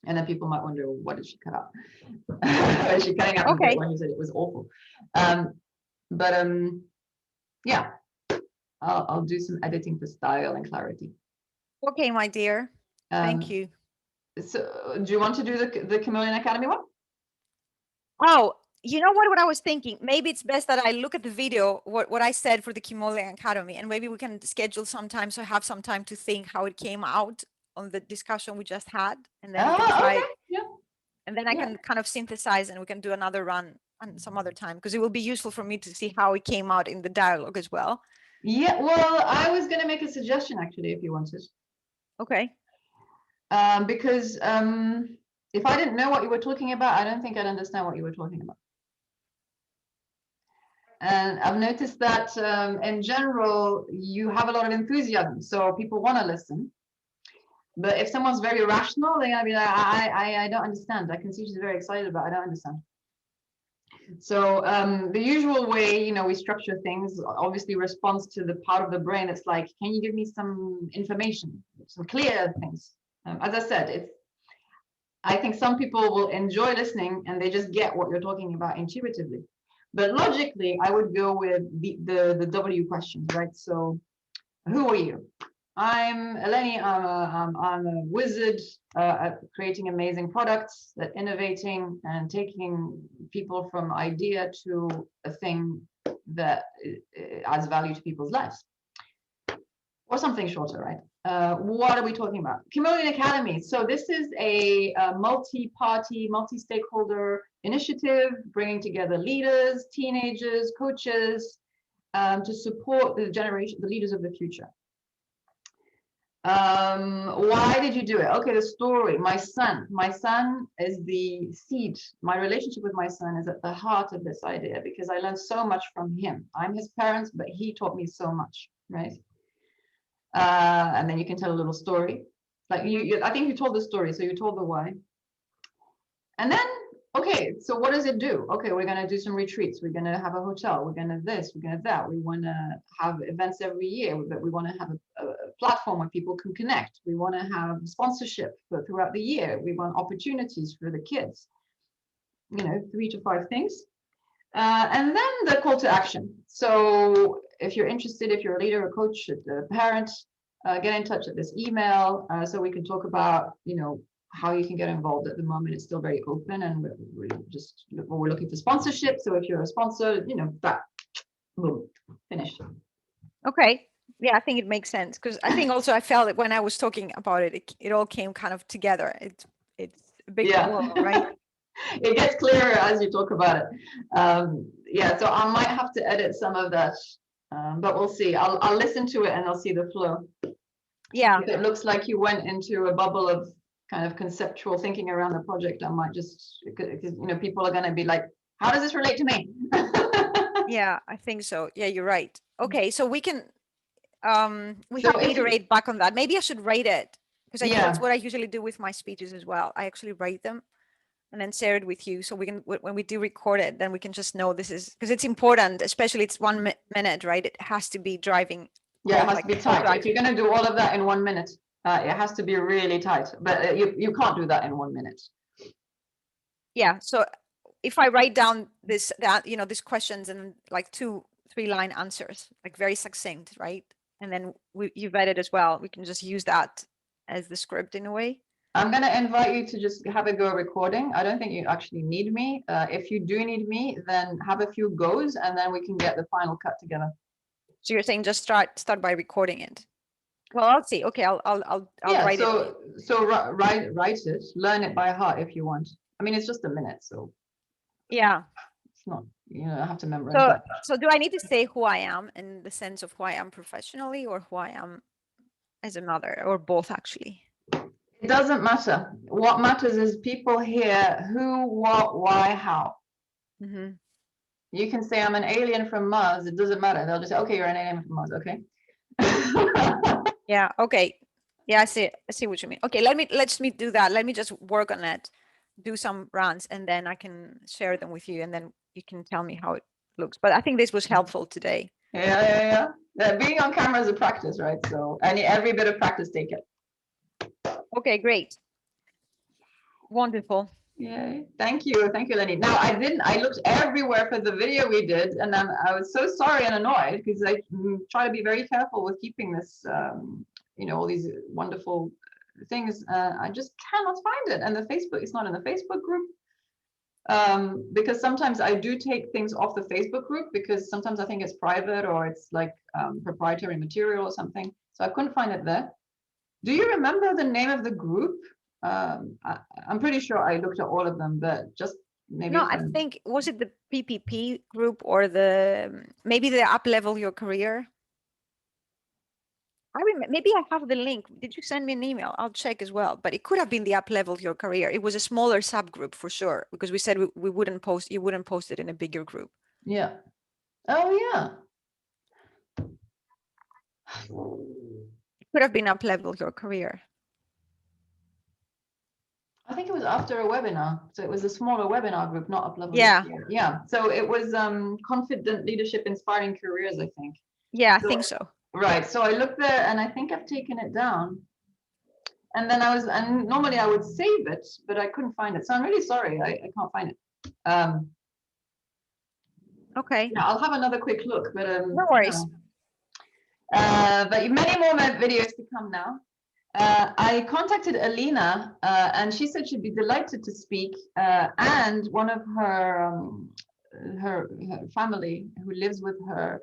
[SPEAKER 2] and then people might wonder, what did she cut out? Is she cutting out the bit when you said it was awful? Yeah, I'll do some editing for style and clarity.
[SPEAKER 4] Okay, my dear. Thank you.
[SPEAKER 2] So do you want to do the Chameleon Academy one?
[SPEAKER 4] Oh, you know what I was thinking? Maybe it's best that I look at the video, what I said for the Chameleon Academy, and maybe we can schedule some time, so have some time to think how it came out on the discussion we just had, and then we can try.
[SPEAKER 2] Okay. Yeah.
[SPEAKER 4] And then I can kind of synthesize, and we can do another run on some other time, because it will be useful for me to see how it came out in the dialogue as well.
[SPEAKER 2] Yeah, well, I was going to make a suggestion, actually, if you wanted.
[SPEAKER 4] Okay.
[SPEAKER 2] Because if I didn't know what you were talking about, I don't think I'd understand what you were talking about. And I've noticed that in general, you have a lot of enthusiasm, so people want to listen. But if someone's very rational, they're gonna be like, I don't understand. I can see she's very excited, but I don't understand. So the usual way, you know, we structure things obviously responds to the part of the brain that's like, can you give me some information, some clear things? As I said, I think some people will enjoy listening and they just get what you're talking about intuitively. But logically, I would go with the W questions, right? So who are you? I'm Eleni. I'm a wizard at creating amazing products, at innovating and taking people from idea to a thing that adds value to people's lives. Or something shorter, right? What are we talking about? Chameleon Academy. So this is a multi-party, multi-stakeholder initiative, bringing together leaders, teenagers, coaches, to support the leaders of the future. Why did you do it? Okay, the story. My son is the seed. My relationship with my son is at the heart of this idea because I learned so much from him. I'm his parents, but he taught me so much, right? And then you can tell a little story. Like I think you told the story, so you told the why. And then, okay, so what does it do? Okay, we're gonna do some retreats. We're gonna have a hotel. We're gonna this. We're gonna that. We want to have events every year, but we want to have a platform where people can connect. We want to have sponsorship throughout the year. We want opportunities for the kids. You know, 3 to 5 things. And then the call to action. So if you're interested, if you're a leader, a coach, a parent, get in touch at this email so we can talk about, you know, how you can get involved. At the moment, it's still very open, and we're looking for sponsorship. So if you're a sponsor, you know, that, boom, finished.
[SPEAKER 4] Okay. Yeah, I think it makes sense because I think also I felt it when I was talking about it, it all came kind of together. It's a big world, right?
[SPEAKER 2] It gets clearer as you talk about it. Yeah, so I might have to edit some of that, but we'll see. I'll listen to it and I'll see the flow.
[SPEAKER 4] Yeah.
[SPEAKER 2] If it looks like you went into a bubble of kind of conceptual thinking around the project, I might just, because you know, people are going to be like, how does this relate to me?
[SPEAKER 4] Yeah, I think so. Yeah, you're right. Okay, so we can we have to iterate back on that. Maybe I should write it because that's what I usually do with my speeches as well. I actually write them and then share it with you, so we can, when we do record it, then we can just know this is, because it's important, especially it's 1 minute, right? It has to be driving.
[SPEAKER 2] Yeah, it has to be tight. If you're going to do all of that in 1 minute, it has to be really tight, but you can't do that in 1 minute.
[SPEAKER 4] Yeah, so if I write down you know, these questions and like 2-3 line answers, like very succinct, right? And then you've read it as well. We can just use that as the script in a way.
[SPEAKER 2] I'm going to invite you to just have a go recording. I don't think you actually need me. If you do need me, then have a few goes and then we can get the final cut together.
[SPEAKER 4] So you're saying just start by recording it. Well, I'll see. Okay, I'll write it.
[SPEAKER 2] So write it, learn it by heart if you want. I mean, it's just a minute, so
[SPEAKER 4] yeah,
[SPEAKER 2] it's not, you know, I have to memorize.
[SPEAKER 4] So do I need to say who I am in the sense of who I am professionally or who I am as a mother, or both actually?
[SPEAKER 2] It doesn't matter. What matters is people hear who, what, why, how. Mm-hmm. You can say I'm an alien from Mars. It doesn't matter. They'll just say, okay, you're an alien from Mars. Okay.
[SPEAKER 4] Yeah. Okay. Yeah, I see what you mean. Okay, let's do that. Let me just work on it, do some runs, and then I can share them with you, and then you can tell me how it looks. But I think this was helpful today.
[SPEAKER 2] Yeah. Being on camera is a practice, right? So every bit of practice, take it.
[SPEAKER 4] Okay, great. Wonderful.
[SPEAKER 2] Yay. Thank you, Eleni. Now I looked everywhere for the video we did, and I was so sorry and annoyed because I try to be very careful with keeping this, you know, all these wonderful things. I just cannot find it, and it's not in the Facebook group. Because sometimes I do take things off the Facebook group because sometimes I think it's private or it's like proprietary material or something. So I couldn't find it there. Do you remember the name of the group? I'm pretty sure I looked at all of them, but just maybe.
[SPEAKER 4] No, I think, was it the PPP group or maybe the Up Level Your Career? maybe I have the link. Did you send me an email? I'll check as well. But it could have been the up level your career. It was a smaller subgroup for sure, because we said we wouldn't post. You wouldn't post it in a bigger group.
[SPEAKER 2] Yeah. Oh yeah.
[SPEAKER 4] It could have been up level your career.
[SPEAKER 2] I think it was after a webinar. So it was a smaller webinar group, not up level.
[SPEAKER 4] Yeah.
[SPEAKER 2] Yeah. So it was confident leadership inspiring careers, I think.
[SPEAKER 4] Yeah, I
[SPEAKER 2] So-
[SPEAKER 4] think so.
[SPEAKER 2] Right. So I looked there and I think I've taken it down. And then and normally I would save it, but I couldn't find it. So I'm really sorry. I can't find it.
[SPEAKER 4] Okay.
[SPEAKER 2] Yeah, I'll have another quick look, but
[SPEAKER 4] No worries.
[SPEAKER 2] But many more videos to come now. I contacted Elena, and she said she'd be delighted to speak. And one of her family who lives with her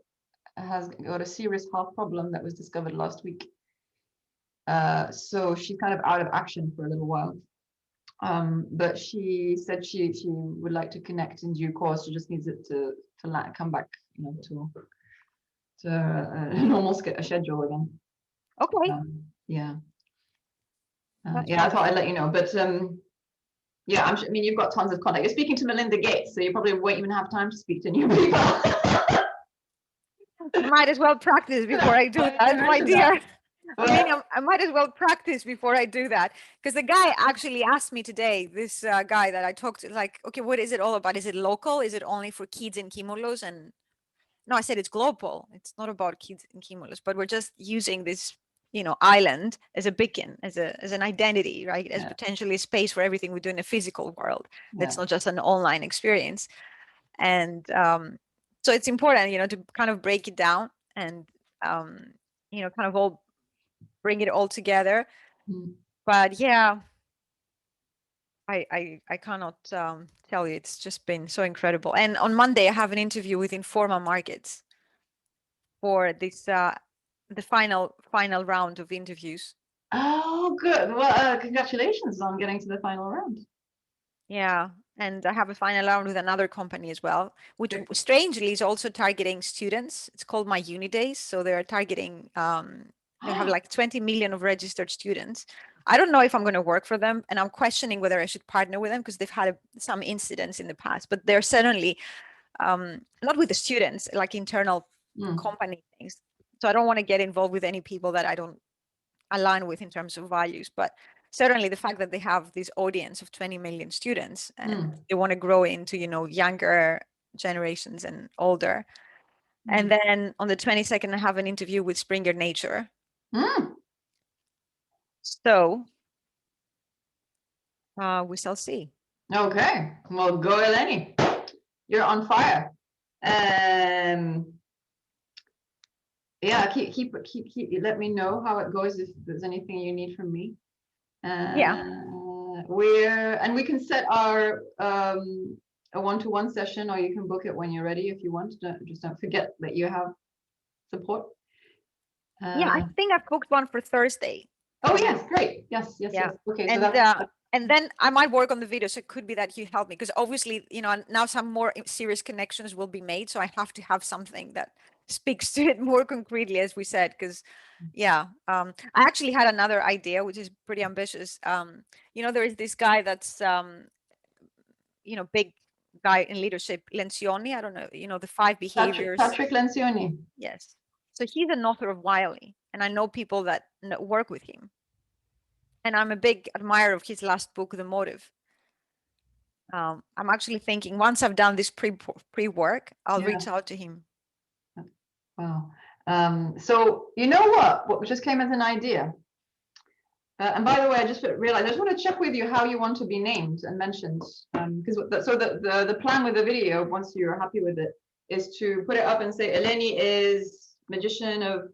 [SPEAKER 2] has got a serious heart problem that was discovered last week. So she's kind of out of action for a little while. But she said she would like to connect in due course. She just needs it to come back, to a normal schedule again.
[SPEAKER 4] Okay.
[SPEAKER 2] Yeah.
[SPEAKER 4] That's
[SPEAKER 2] Yeah, I thought I'd let you know, but yeah, I mean, you've got tons of contact. You're speaking to Melinda Gates, so you probably won't even have time to speak to new people.
[SPEAKER 4] Might as well practice before I do that, my dear. I mean, I might as well practice before I do that, because the guy actually asked me today, this guy that I talked to, like, okay, what is it all about? Is it local? Is it only for kids in Kimolos? And no, I said it's global. It's not about kids in Kimolos, but we're just using this, island as a beacon, as an identity, right? As potentially a space for everything we do in the physical world. That's not just an online experience. And so it's important, to kind of break it down and, kind of all bring it all together. But yeah, I cannot tell you, it's just been so incredible. And on Monday I have an interview with Informa Markets for this the final round of interviews.
[SPEAKER 2] Oh, good. Well, congratulations on getting to the final round.
[SPEAKER 4] Yeah, and I have a final round with another company as well, which strangely is also targeting students. It's called My Uni Days, so they're targeting they have like 20 million of registered students. I don't know if I'm going to work for them, and I'm questioning whether I should partner with them because they've had some incidents in the past, but they're certainly not with the students, like internal company things. So I don't want to get involved with any people that I don't align with in terms of values, but certainly the fact that they have this audience of 20 million students and they want to grow into, younger generations and older. And then on the 22nd, I have an interview with Springer Nature. So we shall see.
[SPEAKER 2] Okay, well, go Eleni. You're on fire. Yeah, keep. Let me know how it goes if there's anything you need from me.
[SPEAKER 4] Yeah.
[SPEAKER 2] We can set our a one-to-one session, or you can book it when you're ready if you want. Just don't forget that you have support.
[SPEAKER 4] Yeah, I think I've booked one for Thursday.
[SPEAKER 2] Oh yes, great. Yes. Okay,
[SPEAKER 4] and
[SPEAKER 2] so
[SPEAKER 4] and then I might work on the video, so it could be that you help me, because obviously, now some more serious connections will be made, so I have to have something that speaks to it more concretely, as we said, because I actually had another idea, which is pretty ambitious. There is this guy that's big guy in leadership, Lencioni. I don't know, the 5 behaviors.
[SPEAKER 2] Patrick Lencioni.
[SPEAKER 4] Yes. So he's an author of Wiley, and I know people that work with him. And I'm a big admirer of his last book, The Motive. I'm actually thinking once I've done this pre-work, I'll reach out to him.
[SPEAKER 2] Wow. So you know what just came as an idea. And by the way, I just realized, I just want to check with you how you want to be named and mentioned. Because the plan with the video, once you're happy with it, is to put it up and say, Eleni is magician of,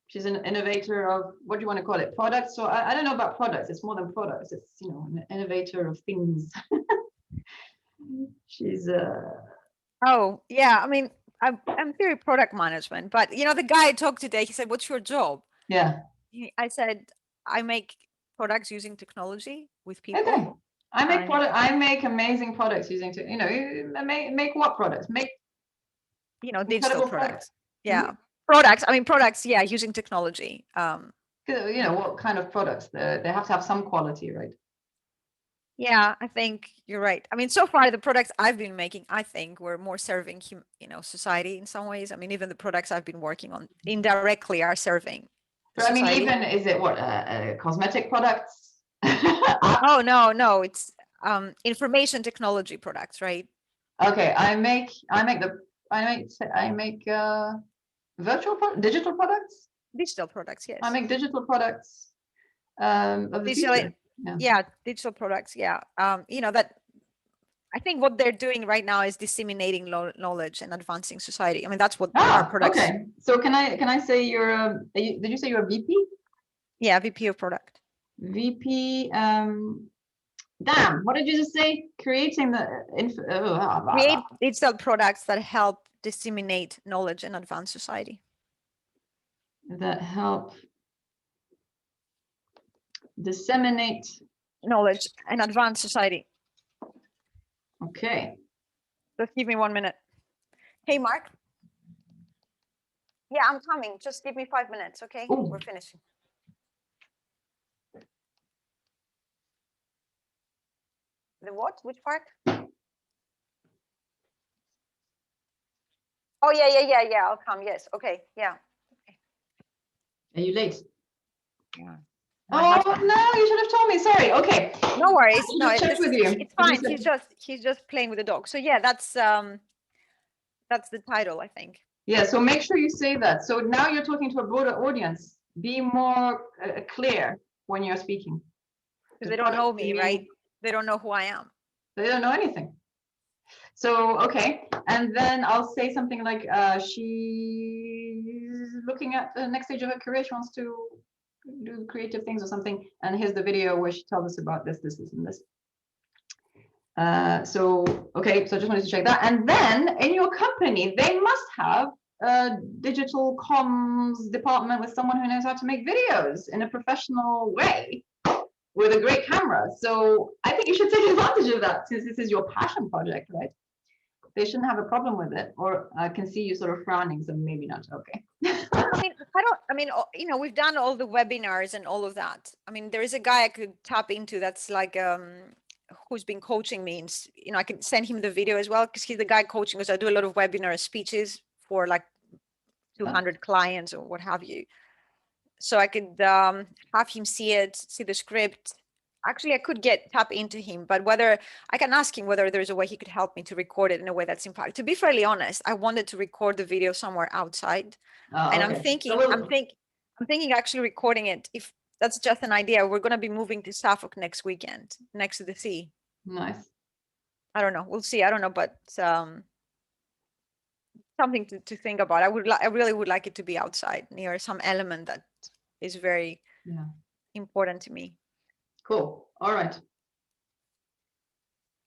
[SPEAKER 2] she's an innovator of, what do you want to call it? Products? So I don't know about products. It's more than products. It's, an innovator of things. She's
[SPEAKER 4] Oh, yeah. I mean, I'm theory product management, but the guy I talked today, he said, what's your job?
[SPEAKER 2] Yeah.
[SPEAKER 4] I said, I make products using technology with people.
[SPEAKER 2] Okay. I make amazing products using make what products? Make
[SPEAKER 4] digital products. Yeah. Products, I mean, products, yeah, using technology.
[SPEAKER 2] You know, what kind of products? They have to have some quality, right?
[SPEAKER 4] Yeah, I think you're right. I mean, so far the products I've been making, I think, were more serving, society in some ways. I mean, even the products I've been working on indirectly are serving
[SPEAKER 2] So I mean,
[SPEAKER 4] society.
[SPEAKER 2] even is it what cosmetic products?
[SPEAKER 4] Oh, no, it's information technology products, right?
[SPEAKER 2] Okay, I make digital products.
[SPEAKER 4] Digital products, yes.
[SPEAKER 2] I make digital products of the
[SPEAKER 4] Digital,
[SPEAKER 2] future.
[SPEAKER 4] yeah, digital products, yeah. That I think what they're doing right now is disseminating knowledge and advancing society. I mean, that's what our products.
[SPEAKER 2] Okay. So can I say did you say you're a VP?
[SPEAKER 4] Yeah, VP of product.
[SPEAKER 2] VP. Damn, what did you just say? Creating the
[SPEAKER 4] Create digital products that help disseminate knowledge and advance society.
[SPEAKER 2] That help disseminate
[SPEAKER 4] knowledge and advance society.
[SPEAKER 2] Okay.
[SPEAKER 4] Just give me 1 minute. Hey, Mark. Yeah, I'm coming. Just give me 5 minutes, okay?
[SPEAKER 2] Ooh.
[SPEAKER 4] We're finishing. The what? Which part? Oh, yeah. I'll come. Yes. Okay. Yeah. Okay.
[SPEAKER 2] Are you late?
[SPEAKER 4] Yeah.
[SPEAKER 2] Oh no, you should have told me. Sorry. Okay.
[SPEAKER 4] No worries. No,
[SPEAKER 2] check with you.
[SPEAKER 4] It's fine. He's just playing with the dog. So yeah, that's the title, I think.
[SPEAKER 2] Yeah. So make sure you say that. So now you're talking to a broader audience. Be more clear when you're speaking.
[SPEAKER 4] Because they don't know me, right? They don't know who I am.
[SPEAKER 2] They don't know anything. So okay, and then I'll say something like she's looking at the next stage of her career. She wants to do creative things or something, and here's the video where she tells us about this, and this. So okay, so I just wanted to check that. And then in your company, they must have a digital comms department with someone who knows how to make videos in a professional way with a great camera. So I think you should take advantage of that, since this is your passion project, right? They shouldn't have a problem with it. Or I can see you sort of frowning, so maybe not. Okay.
[SPEAKER 4] We've done all the webinars and all of that. I mean, there is a guy I could tap into that's like who's been coaching me, and I can send him the video as well, because he's the guy coaching, because I do a lot of webinar speeches for like 200 clients or what have you. So I could have him see the script. Actually, I could tap into him, but whether I can ask him whether there's a way he could help me to record it in a way that's impactful. To be fairly honest, I wanted to record the video somewhere outside, and okay. I'm thinking actually recording it. If that's just an idea, we're going to be moving to Suffolk next weekend, next to the sea.
[SPEAKER 2] Nice.
[SPEAKER 4] I don't know. We'll see. I don't know, but something to think about. I really would like it to be outside, near some element that is very important to me.
[SPEAKER 2] Cool. All right.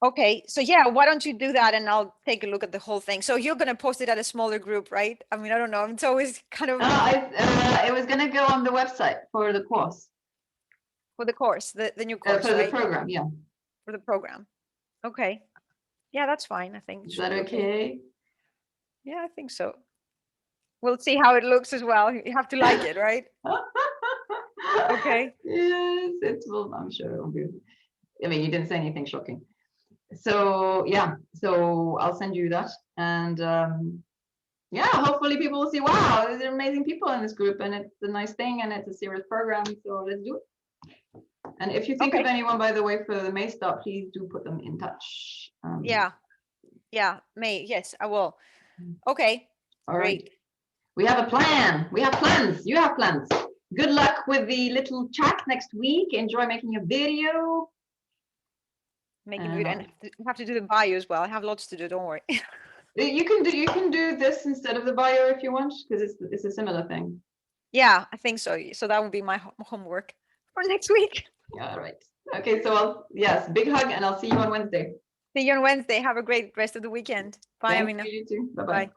[SPEAKER 4] Okay. So yeah, why don't you do that, and I'll take a look at the whole thing. So you're going to post it at a smaller group, right? I mean, I don't know. It's always kind of.
[SPEAKER 2] It was going to go on the website for the course.
[SPEAKER 4] For the course, the new course,
[SPEAKER 2] for
[SPEAKER 4] right?
[SPEAKER 2] The program, yeah.
[SPEAKER 4] For the program. Okay. Yeah, that's fine. I think.
[SPEAKER 2] Is that okay?
[SPEAKER 4] Yeah, I think so. We'll see how it looks as well. You have to like it, right? Okay.
[SPEAKER 2] Yes, it will. I'm sure it will be. I mean, you didn't say anything shocking. So yeah, so I'll send you that, and hopefully people will see, wow, there's amazing people in this group, and it's a nice thing, and it's a serious program, so let's do it. And if you think of anyone, by the way, for the May start, please do put them in touch.
[SPEAKER 4] May, yes, I will. Okay.
[SPEAKER 2] All right. We have a plan. We have plans. You have plans. Good luck with the little chat next week. Enjoy making a video.
[SPEAKER 4] Making video, and you have to do the bio as well. I have lots to do. Don't worry.
[SPEAKER 2] You can do this instead of the bio if you want, because it's a similar thing.
[SPEAKER 4] Yeah, I think so. So that will be my homework for next week.
[SPEAKER 2] All right. Okay. So big hug, and I'll see you on Wednesday.
[SPEAKER 4] See you on Wednesday. Have a great rest of the weekend. Bye, Amina.
[SPEAKER 2] You too. Bye-bye.
[SPEAKER 4] Bye.